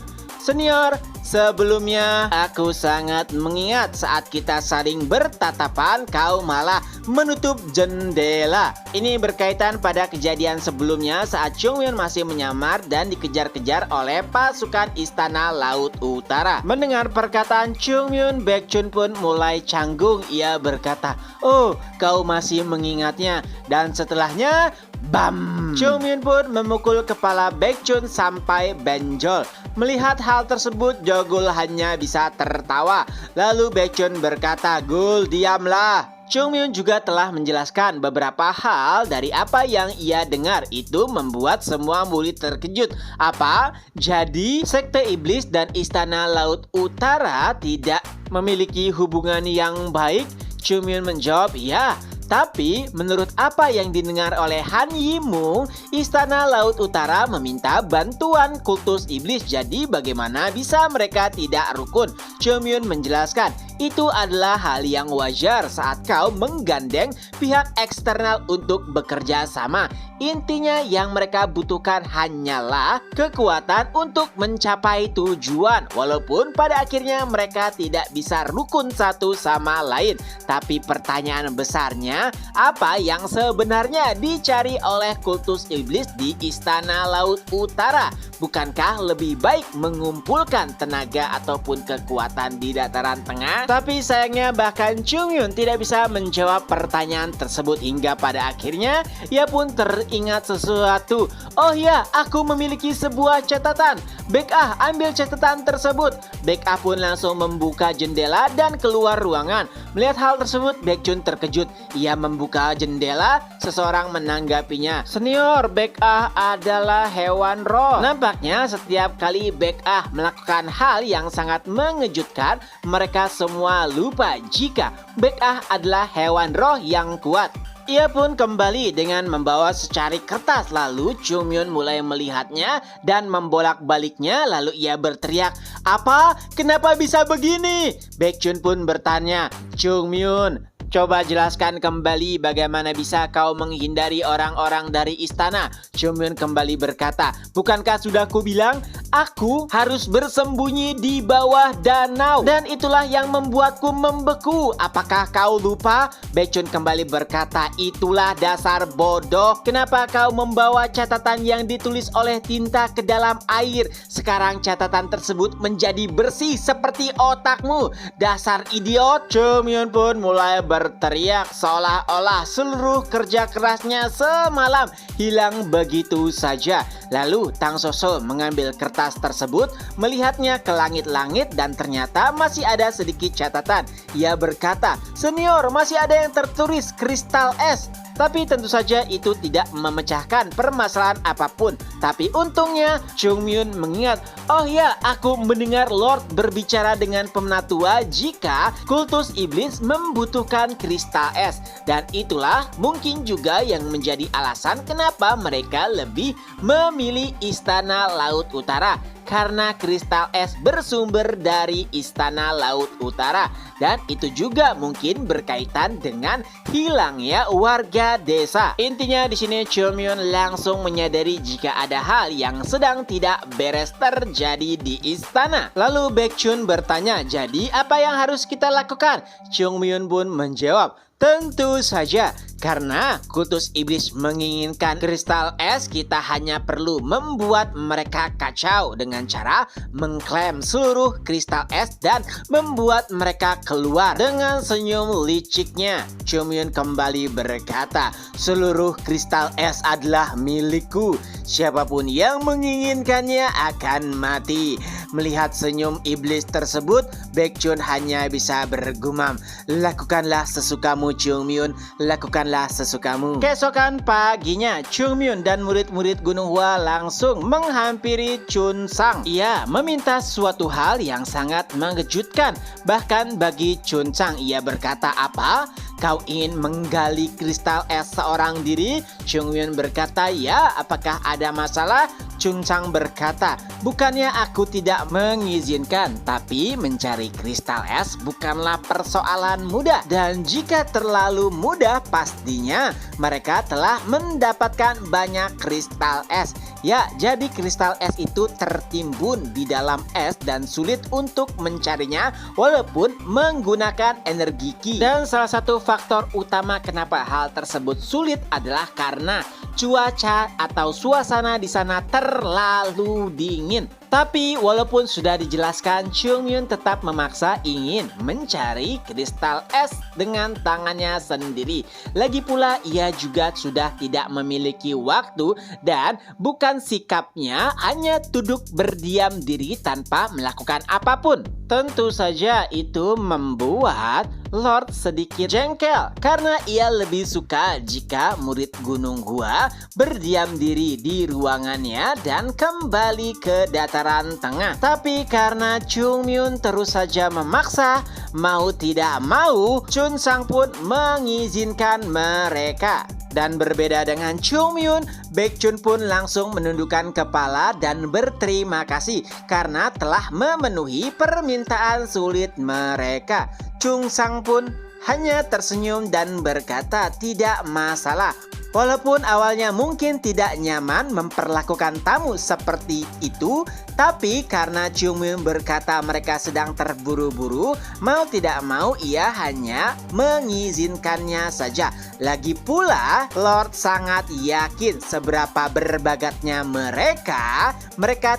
sebelumnya aku sangat mengingat saat kita saling bertatapan kau malah menutup jendela. Ini berkaitan pada kejadian sebelumnya saat Chung Myun masih menyamar dan dikejar-kejar oleh pasukan Istana Laut Utara. Mendengar perkataan Chung Myun, Baekhyun pun mulai canggung. Ia berkata, oh, kau masih mengingatnya. Dan setelahnya, bam! Chung Myun pun memukul kepala Baekhyun sampai benjol. Melihat hal tersebut, Jogul hanya bisa tertawa. Lalu Baekhyun berkata, Gul, diamlah. Chung Myun juga telah menjelaskan beberapa hal dari apa yang ia dengar. Itu membuat semua murid terkejut. Apa? Jadi Sekte Iblis dan Istana Laut Utara tidak memiliki hubungan yang baik? Chung Myun menjawab, ya. Tapi menurut apa yang didengar oleh Han Yimou, Istana Laut Utara meminta bantuan kultus iblis. Jadi bagaimana bisa mereka tidak rukun? Chung Myun menjelaskan, itu adalah hal yang wajar saat kau menggandeng pihak eksternal untuk bekerja sama. Intinya yang mereka butuhkan hanyalah kekuatan untuk mencapai tujuan. Walaupun pada akhirnya mereka tidak bisa rukun satu sama lain. Tapi pertanyaan besarnya, apa yang sebenarnya dicari oleh kultus iblis di Istana Laut Utara? Bukankah lebih baik mengumpulkan tenaga ataupun kekuatan di dataran tengah? Tapi sayangnya bahkan Chung Yun tidak bisa menjawab pertanyaan tersebut hingga pada akhirnya ia pun teringat sesuatu. Oh ya, aku memiliki sebuah catatan. Baek Ah, ambil catatan tersebut. Baek Ah pun langsung membuka jendela dan keluar ruangan. Melihat hal tersebut, Baek Chun terkejut. Ia membuka jendela, seseorang menanggapinya. Senior, Baek Ah adalah hewan roh. Nampaknya setiap kali Baek Ah melakukan hal yang sangat mengejutkan, mereka semua lupa jika Baek Ah adalah hewan roh yang kuat. Ia pun kembali dengan membawa secari kertas. Lalu Chung Myun mulai melihatnya dan membolak-baliknya. Lalu ia berteriak, "Apa? Kenapa bisa begini?" Baek Chun pun bertanya, "Chung Myun, coba jelaskan kembali bagaimana bisa kau menghindari orang-orang dari istana." Chung Myun kembali berkata, "Bukankah sudah kubilang aku harus bersembunyi di bawah danau? Dan itulah yang membuatku membeku. Apakah kau lupa?" Baek Chun kembali berkata, "Itulah dasar bodoh. Kenapa kau membawa catatan yang ditulis oleh tinta ke dalam air? Sekarang catatan tersebut menjadi bersih seperti otakmu. Dasar idiot." Chung Myun pun mulai berteriak seolah-olah seluruh kerja kerasnya semalam hilang begitu saja. Lalu Tang Soso mengambil kertas tersebut, melihatnya ke langit-langit dan ternyata masih ada sedikit catatan. Ia berkata, "Senior, masih ada yang tertulis kristal es." Tapi tentu saja itu tidak memecahkan permasalahan apapun. Tapi untungnya Chung Myun mengingat, "Oh ya, aku mendengar Lord berbicara dengan pemenatua jika kultus iblis membutuhkan kristal es." Dan itulah mungkin juga yang menjadi alasan kenapa mereka lebih memilih Istana Laut Utara. Karena kristal es bersumber dari Istana Laut Utara. Dan itu juga mungkin berkaitan dengan hilangnya warga desa. Intinya di sini Chung Myun langsung menyadari jika ada hal yang sedang tidak beres terjadi di istana. Lalu Baek Chun bertanya, "Jadi apa yang harus kita lakukan?" Chung Myun pun menjawab, "Tentu saja, karena kultus iblis menginginkan kristal es, kita hanya perlu membuat mereka kacau dengan cara mengklaim seluruh kristal es dan membuat mereka keluar." Dengan senyum liciknya, Chung Myun kembali berkata, "Seluruh kristal es adalah milikku. Siapapun yang menginginkannya akan mati." Melihat senyum iblis tersebut, Baek Chun hanya bisa bergumam, "Lakukanlah sesukamu, Chung Myun, lakukanlah sesukamu." Keesokan paginya, Chung Myun dan murid-murid Gunung Hua langsung menghampiri Chun Sang. Ia meminta suatu hal yang sangat mengejutkan. Bahkan bagi Chun Sang, ia berkata, "Apa? Kau ingin menggali kristal es seorang diri?" Chung Myun berkata, "Ya, apakah ada masalah?" Chun Sang berkata, "Bukannya aku tidak mengizinkan, tapi mencari kristal es bukanlah persoalan mudah. Dan jika terlalu mudah, pastinya mereka telah mendapatkan banyak kristal es." Ya, jadi kristal es itu tertimbun di dalam es dan sulit untuk mencarinya walaupun menggunakan energi Qi. Dan salah satu faktor utama kenapa hal tersebut sulit adalah karena cuaca atau suasana di sana terlalu dingin. Tapi walaupun sudah dijelaskan, Chung Myun tetap memaksa ingin mencari kristal es dengan tangannya sendiri. Lagi pula ia juga sudah tidak memiliki waktu dan bukan sikapnya hanya duduk berdiam diri tanpa melakukan apapun. Tentu saja itu membuat Lord sedikit jengkel karena ia lebih suka jika murid Gunung Hua berdiam diri di ruangannya dan kembali ke dataran tengah. Tapi karena Chung Myun terus saja memaksa, mau tidak mau Chun Sang pun mengizinkan mereka. Dan berbeda dengan Chung Myun, Baek Chun pun langsung menundukkan kepala dan berterima kasih karena telah memenuhi permintaan sulit mereka. Chun Sang pun hanya tersenyum dan berkata, "Tidak masalah." Walaupun awalnya mungkin tidak nyaman memperlakukan tamu seperti itu, tapi karena Chung Myun berkata mereka sedang terburu-buru, mau tidak mau ia hanya mengizinkannya saja. Lagi pula, Lord sangat yakin seberapa berbagatnya mereka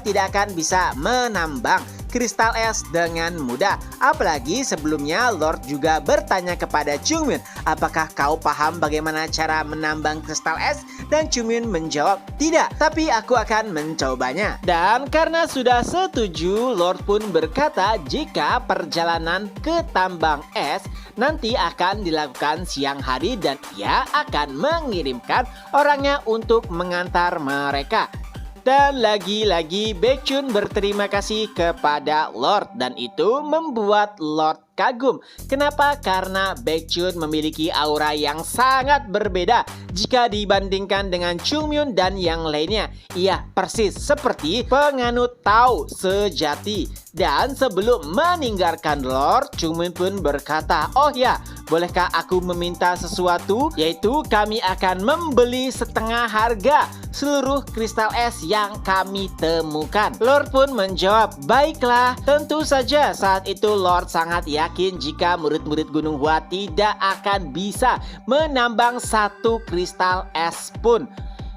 tidak akan bisa menambang. kristal es dengan mudah. Apalagi sebelumnya Lord juga bertanya kepada Chungmyun, apakah kau paham bagaimana cara menambang kristal es? Dan Chungmyun menjawab, tidak, tapi aku akan mencobanya. Dan karena sudah setuju, Lord pun berkata jika perjalanan ke tambang es nanti akan dilakukan siang hari dan ia akan mengirimkan orangnya untuk mengantar mereka. Dan lagi-lagi Baekhyun berterima kasih kepada Lord dan itu membuat Lord kagum. Kenapa? Karena Baekhyun memiliki aura yang sangat berbeda jika dibandingkan dengan Chungmyun dan yang lainnya. Ia persis seperti penganut Tao sejati. Dan sebelum meninggalkan Lord, Chungmyun pun berkata, oh ya, bolehkah aku meminta sesuatu? Yaitu kami akan membeli setengah harga seluruh kristal es yang kami temukan. Lord pun menjawab, baiklah. Tentu saja saat itu Lord sangat yakin jika murid-murid Gunung Hua tidak akan bisa menambang satu kristal es pun.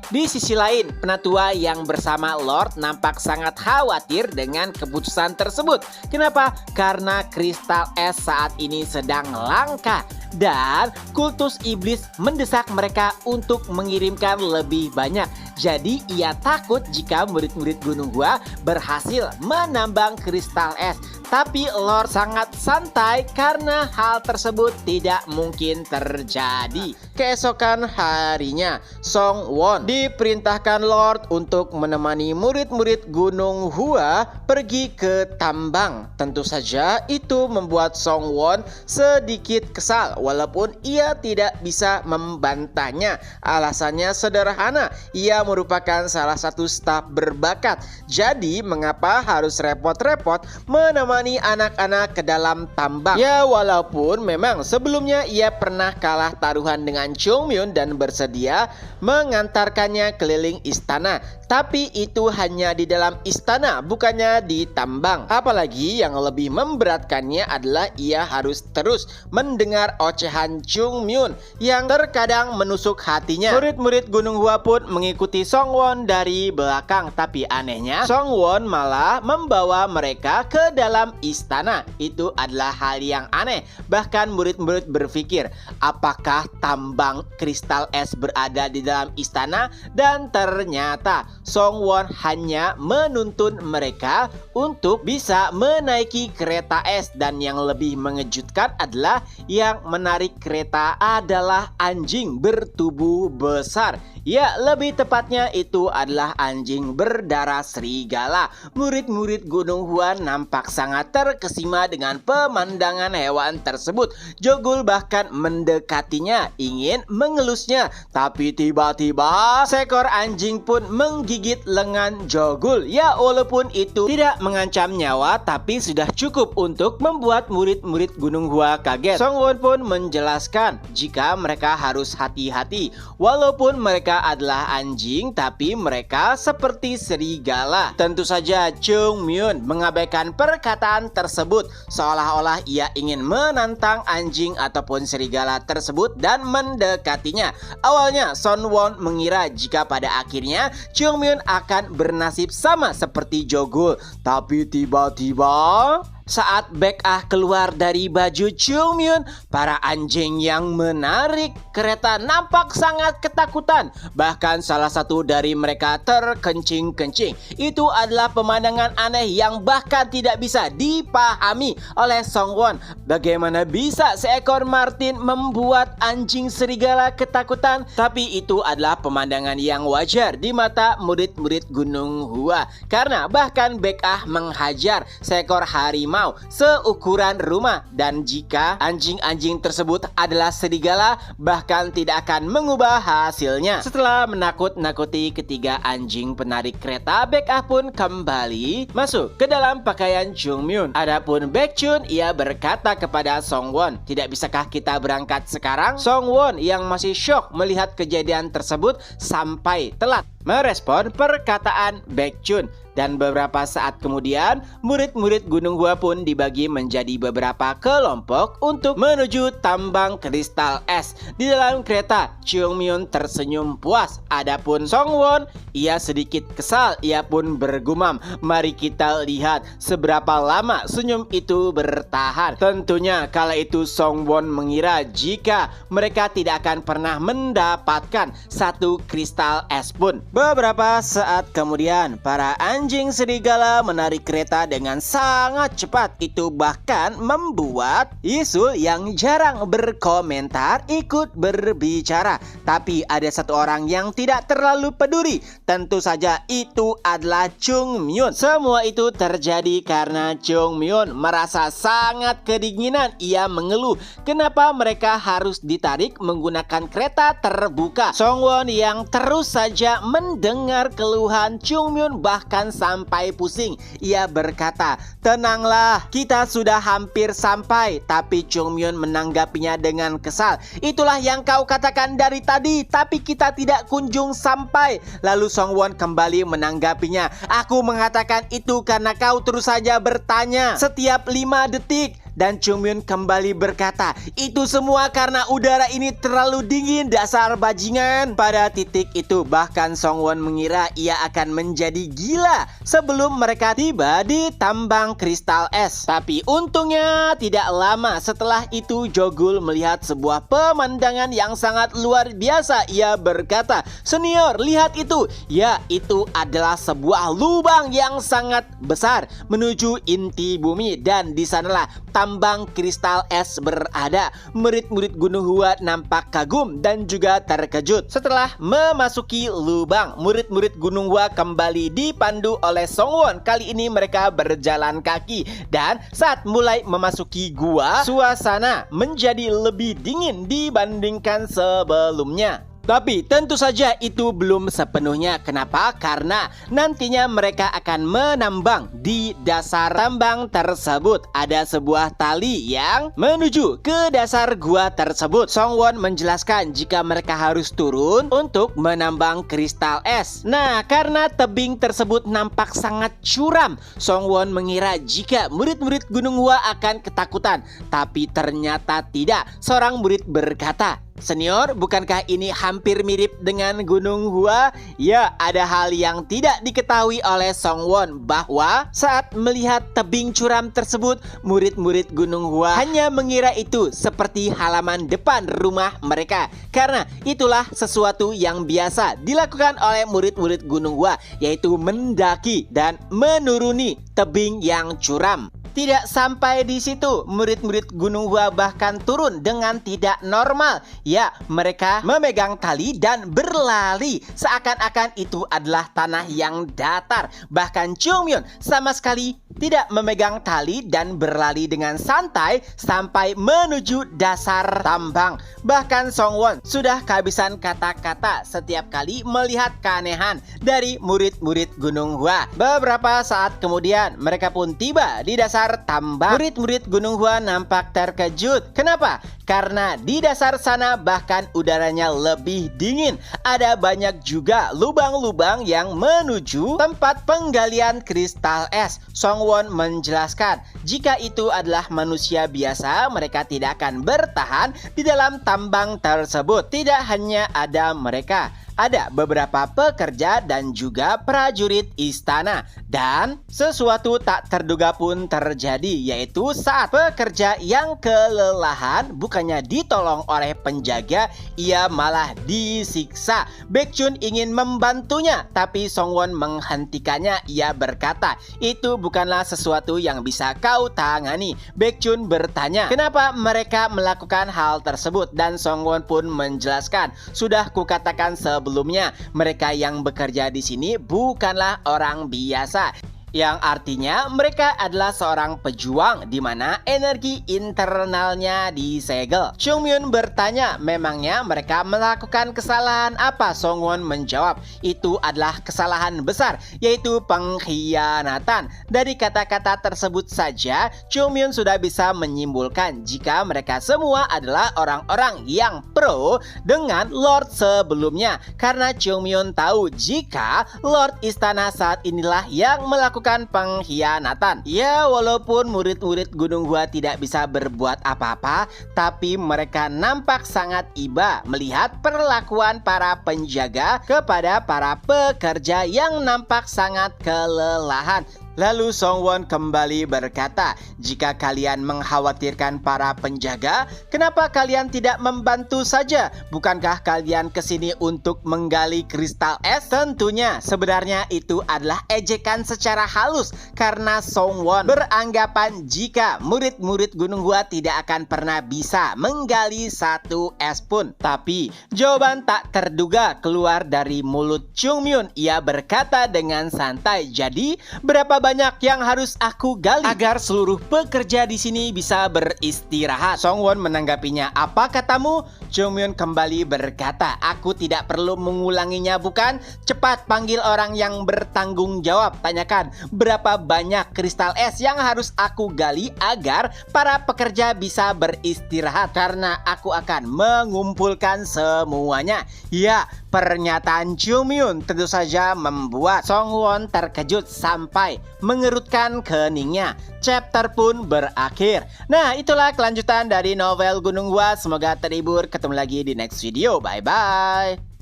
Di sisi lain, penatua yang bersama Lord nampak sangat khawatir dengan keputusan tersebut. Kenapa? Karena kristal es saat ini sedang langka dan kultus iblis mendesak mereka untuk mengirimkan lebih banyak. Jadi ia takut jika murid-murid Gunung Hua berhasil menambang kristal es. Tapi Lord sangat santai karena hal tersebut tidak mungkin terjadi. Keesokan harinya, Song Won diperintahkan Lord untuk menemani murid-murid Gunung Hua pergi ke tambang. Tentu saja itu membuat Song Won sedikit kesal walaupun ia tidak bisa membantahnya. Alasannya sederhana, ia merupakan salah satu staf berbakat. Jadi mengapa harus repot-repot menemani anak-anak ke dalam tambang? Ya walaupun memang sebelumnya ia pernah kalah taruhan dengan Chungmyun dan bersedia mengantarkannya keliling istana. Tapi itu hanya di dalam istana, bukannya di tambang. Apalagi yang lebih memberatkannya adalah ia harus terus mendengar ocehan Chungmyun yang terkadang menusuk hatinya. Murid-murid Gunung Hua pun mengikuti Song Won dari belakang. Tapi anehnya, Song Won malah membawa mereka ke dalam istana. Itu adalah hal yang aneh. Bahkan murid-murid berpikir, apakah tambang kristal es berada di dalam istana? Dan ternyata Song Won hanya menuntun mereka untuk bisa menaiki kereta es. Dan yang lebih mengejutkan adalah yang menarik kereta adalah anjing bertubuh besar. Ya, lebih tepatnya itu adalah anjing berdarah serigala. Murid-murid Gunung Hua nampak sangat terkesima dengan pemandangan hewan tersebut. Jogul bahkan mendekatinya, ingin mengelusnya. Tapi tiba-tiba seekor anjing pun menggigit lengan Jogul. Ya, walaupun itu tidak mengancam nyawa, tapi sudah cukup untuk membuat murid-murid Gunung Hua kaget. Song Won pun menjelaskan jika mereka harus hati-hati. Walaupun mereka adalah anjing, tapi mereka seperti serigala. Tentu saja Chungmyun mengabaikan perkataan tersebut, seolah-olah ia ingin menantang anjing ataupun serigala tersebut dan mendekatinya. Awalnya Song Won mengira jika pada akhirnya Chungmyun akan bernasib sama seperti Jogul. Tapi tiba-tiba saat Baek-ah keluar dari baju Chungmyun, para anjing yang menarik kereta nampak sangat ketakutan. Bahkan salah satu dari mereka terkencing-kencing. Itu adalah pemandangan aneh yang bahkan tidak bisa dipahami oleh Song Won. Bagaimana bisa seekor martin membuat anjing serigala ketakutan? Tapi itu adalah pemandangan yang wajar di mata murid-murid Gunung Hua. Karena bahkan Baek-ah menghajar seekor harimau seukuran rumah, dan jika anjing-anjing tersebut adalah serigala, bahkan tidak akan mengubah hasilnya. Setelah menakut-nakuti ketiga anjing penarik kereta, Baek-ah pun kembali masuk ke dalam pakaian Chungmyun. Adapun Baekhyun, ia berkata kepada Song Won, tidak bisakah kita berangkat sekarang? Song Won yang masih syok melihat kejadian tersebut sampai telat merespon perkataan Baekjun. Dan beberapa saat kemudian, murid-murid Gunung Hua pun dibagi menjadi beberapa kelompok untuk menuju tambang kristal es. Di dalam kereta, Cheongmyeon tersenyum puas. Adapun Songwon, ia sedikit kesal. Ia pun bergumam, mari kita lihat seberapa lama senyum itu bertahan. Tentunya kala itu Songwon mengira jika mereka tidak akan pernah mendapatkan satu kristal es pun. Beberapa saat kemudian, para anjing serigala menarik kereta dengan sangat cepat. Itu bahkan membuat Isul yang jarang berkomentar ikut berbicara. Tapi ada satu orang yang tidak terlalu peduli. Tentu saja itu adalah Chungmyeon. Semua itu terjadi karena Chungmyeon merasa sangat kedinginan. Ia mengeluh kenapa mereka harus ditarik menggunakan kereta terbuka. Songwon yang terus saja mendengar keluhan Chungmyeon bahkan sampai pusing. Ia berkata, tenanglah, kita sudah hampir sampai. Tapi Chungmyeon menanggapinya dengan kesal. Itulah yang kau katakan dari tadi, tapi kita tidak kunjung sampai. Lalu Songwon kembali menanggapinya, aku mengatakan itu karena kau terus saja bertanya setiap 5 detik. Dan Chungmyeon kembali berkata, itu semua karena udara ini terlalu dingin, dasar bajingan. Pada titik itu bahkan Songwon mengira ia akan menjadi gila sebelum mereka tiba di tambang kristal es. Tapi untungnya tidak lama setelah itu Jogul melihat sebuah pemandangan yang sangat luar biasa. Ia berkata, senior, lihat itu. Ya, itu adalah sebuah lubang yang sangat besar menuju inti bumi. Dan di sanalah tambang kristal es berada. Murid-murid Gunung Hua nampak kagum dan juga terkejut. Setelah memasuki lubang, murid-murid Gunung Hua kembali dipandu oleh Songwon. Kali ini mereka berjalan kaki. Dan saat mulai memasuki gua, suasana menjadi lebih dingin dibandingkan sebelumnya. Tapi tentu saja itu belum sepenuhnya. Kenapa? Karena nantinya mereka akan menambang di dasar tambang tersebut. Ada sebuah tali yang menuju ke dasar gua tersebut. Songwon menjelaskan jika mereka harus turun untuk menambang kristal es. Nah, karena tebing tersebut nampak sangat curam, Songwon mengira jika murid-murid Gunung Hua akan ketakutan. Tapi ternyata tidak. Seorang murid berkata, senior, bukankah ini hampir mirip dengan Gunung Hua? Ya, ada hal yang tidak diketahui oleh Songwon, bahwa saat melihat tebing curam tersebut, murid-murid Gunung Hua hanya mengira itu seperti halaman depan rumah mereka. Karena itulah sesuatu yang biasa dilakukan oleh murid-murid Gunung Hua, yaitu mendaki dan menuruni tebing yang curam. Tidak sampai di situ, murid-murid Gunung Hua bahkan turun dengan tidak normal. Ya, mereka memegang tali dan berlari seakan-akan itu adalah tanah yang datar. Bahkan Chungmyeon sama sekali tidak memegang tali dan berlari dengan santai sampai menuju dasar tambang. Bahkan Songwon sudah kehabisan kata-kata setiap kali melihat keanehan dari murid-murid Gunung Hua. Beberapa saat kemudian mereka pun tiba di dasar tambang. Murid-murid Gunung Hua nampak terkejut. Kenapa? Karena di dasar sana bahkan udaranya lebih dingin. Ada banyak juga lubang-lubang yang menuju tempat penggalian kristal es. Songwon menjelaskan, jika itu adalah manusia biasa, mereka tidak akan bertahan di dalam tambang tersebut. Tidak hanya ada mereka, ada beberapa pekerja dan juga prajurit istana. Dan sesuatu tak terduga pun terjadi, yaitu saat pekerja yang kelelahan bukannya ditolong oleh penjaga, ia malah disiksa. Baekjun ingin membantunya, tapi Songwon menghentikannya. Ia berkata, itu bukanlah sesuatu yang bisa kau tangani. Baekjun bertanya, kenapa mereka melakukan hal tersebut? Dan Songwon pun menjelaskan, sudah kukatakan sebelumnya, mereka yang bekerja di sini bukanlah orang biasa. yang artinya mereka adalah seorang pejuang di mana energi internalnya disegel. Chungmyun bertanya, memangnya mereka melakukan kesalahan apa? Songwon menjawab, itu adalah kesalahan besar, yaitu pengkhianatan. Dari kata-kata tersebut saja, Chungmyun sudah bisa menyimpulkan jika mereka semua adalah orang-orang yang pro dengan Lord sebelumnya. Karena Chungmyun tahu jika Lord Istana saat inilah yang melakukan pengkhianatan. Ya, walaupun murid-murid Gunung Hua tidak bisa berbuat apa-apa, tapi mereka nampak sangat iba melihat perlakuan para penjaga kepada para pekerja yang nampak sangat kelelahan. Lalu Songwon kembali berkata, jika kalian mengkhawatirkan para penjaga, kenapa kalian tidak membantu saja? Bukankah kalian kesini untuk menggali kristal es? Tentunya, sebenarnya itu adalah ejekan secara halus karena Songwon beranggapan jika murid-murid Gunung Hua tidak akan pernah bisa menggali satu es pun. Tapi, jawaban tak terduga keluar dari mulut Chungmyun. Ia berkata dengan santai, jadi berapa banyak yang harus aku gali agar seluruh pekerja di sini bisa beristirahat? Songwon menanggapinya, apa katamu? Chungmyun kembali berkata, aku tidak perlu mengulanginya bukan? Cepat panggil orang yang bertanggung jawab. Tanyakan berapa banyak kristal es yang harus aku gali agar para pekerja bisa beristirahat, karena aku akan mengumpulkan semuanya. Ya, pernyataan Chungmyun tentu saja membuat Songwon terkejut sampai mengerutkan keningnya. Chapter pun berakhir. Nah, itulah kelanjutan dari novel Gunung Hua. Semoga terhibur. Ketemu lagi di next video. Bye-bye.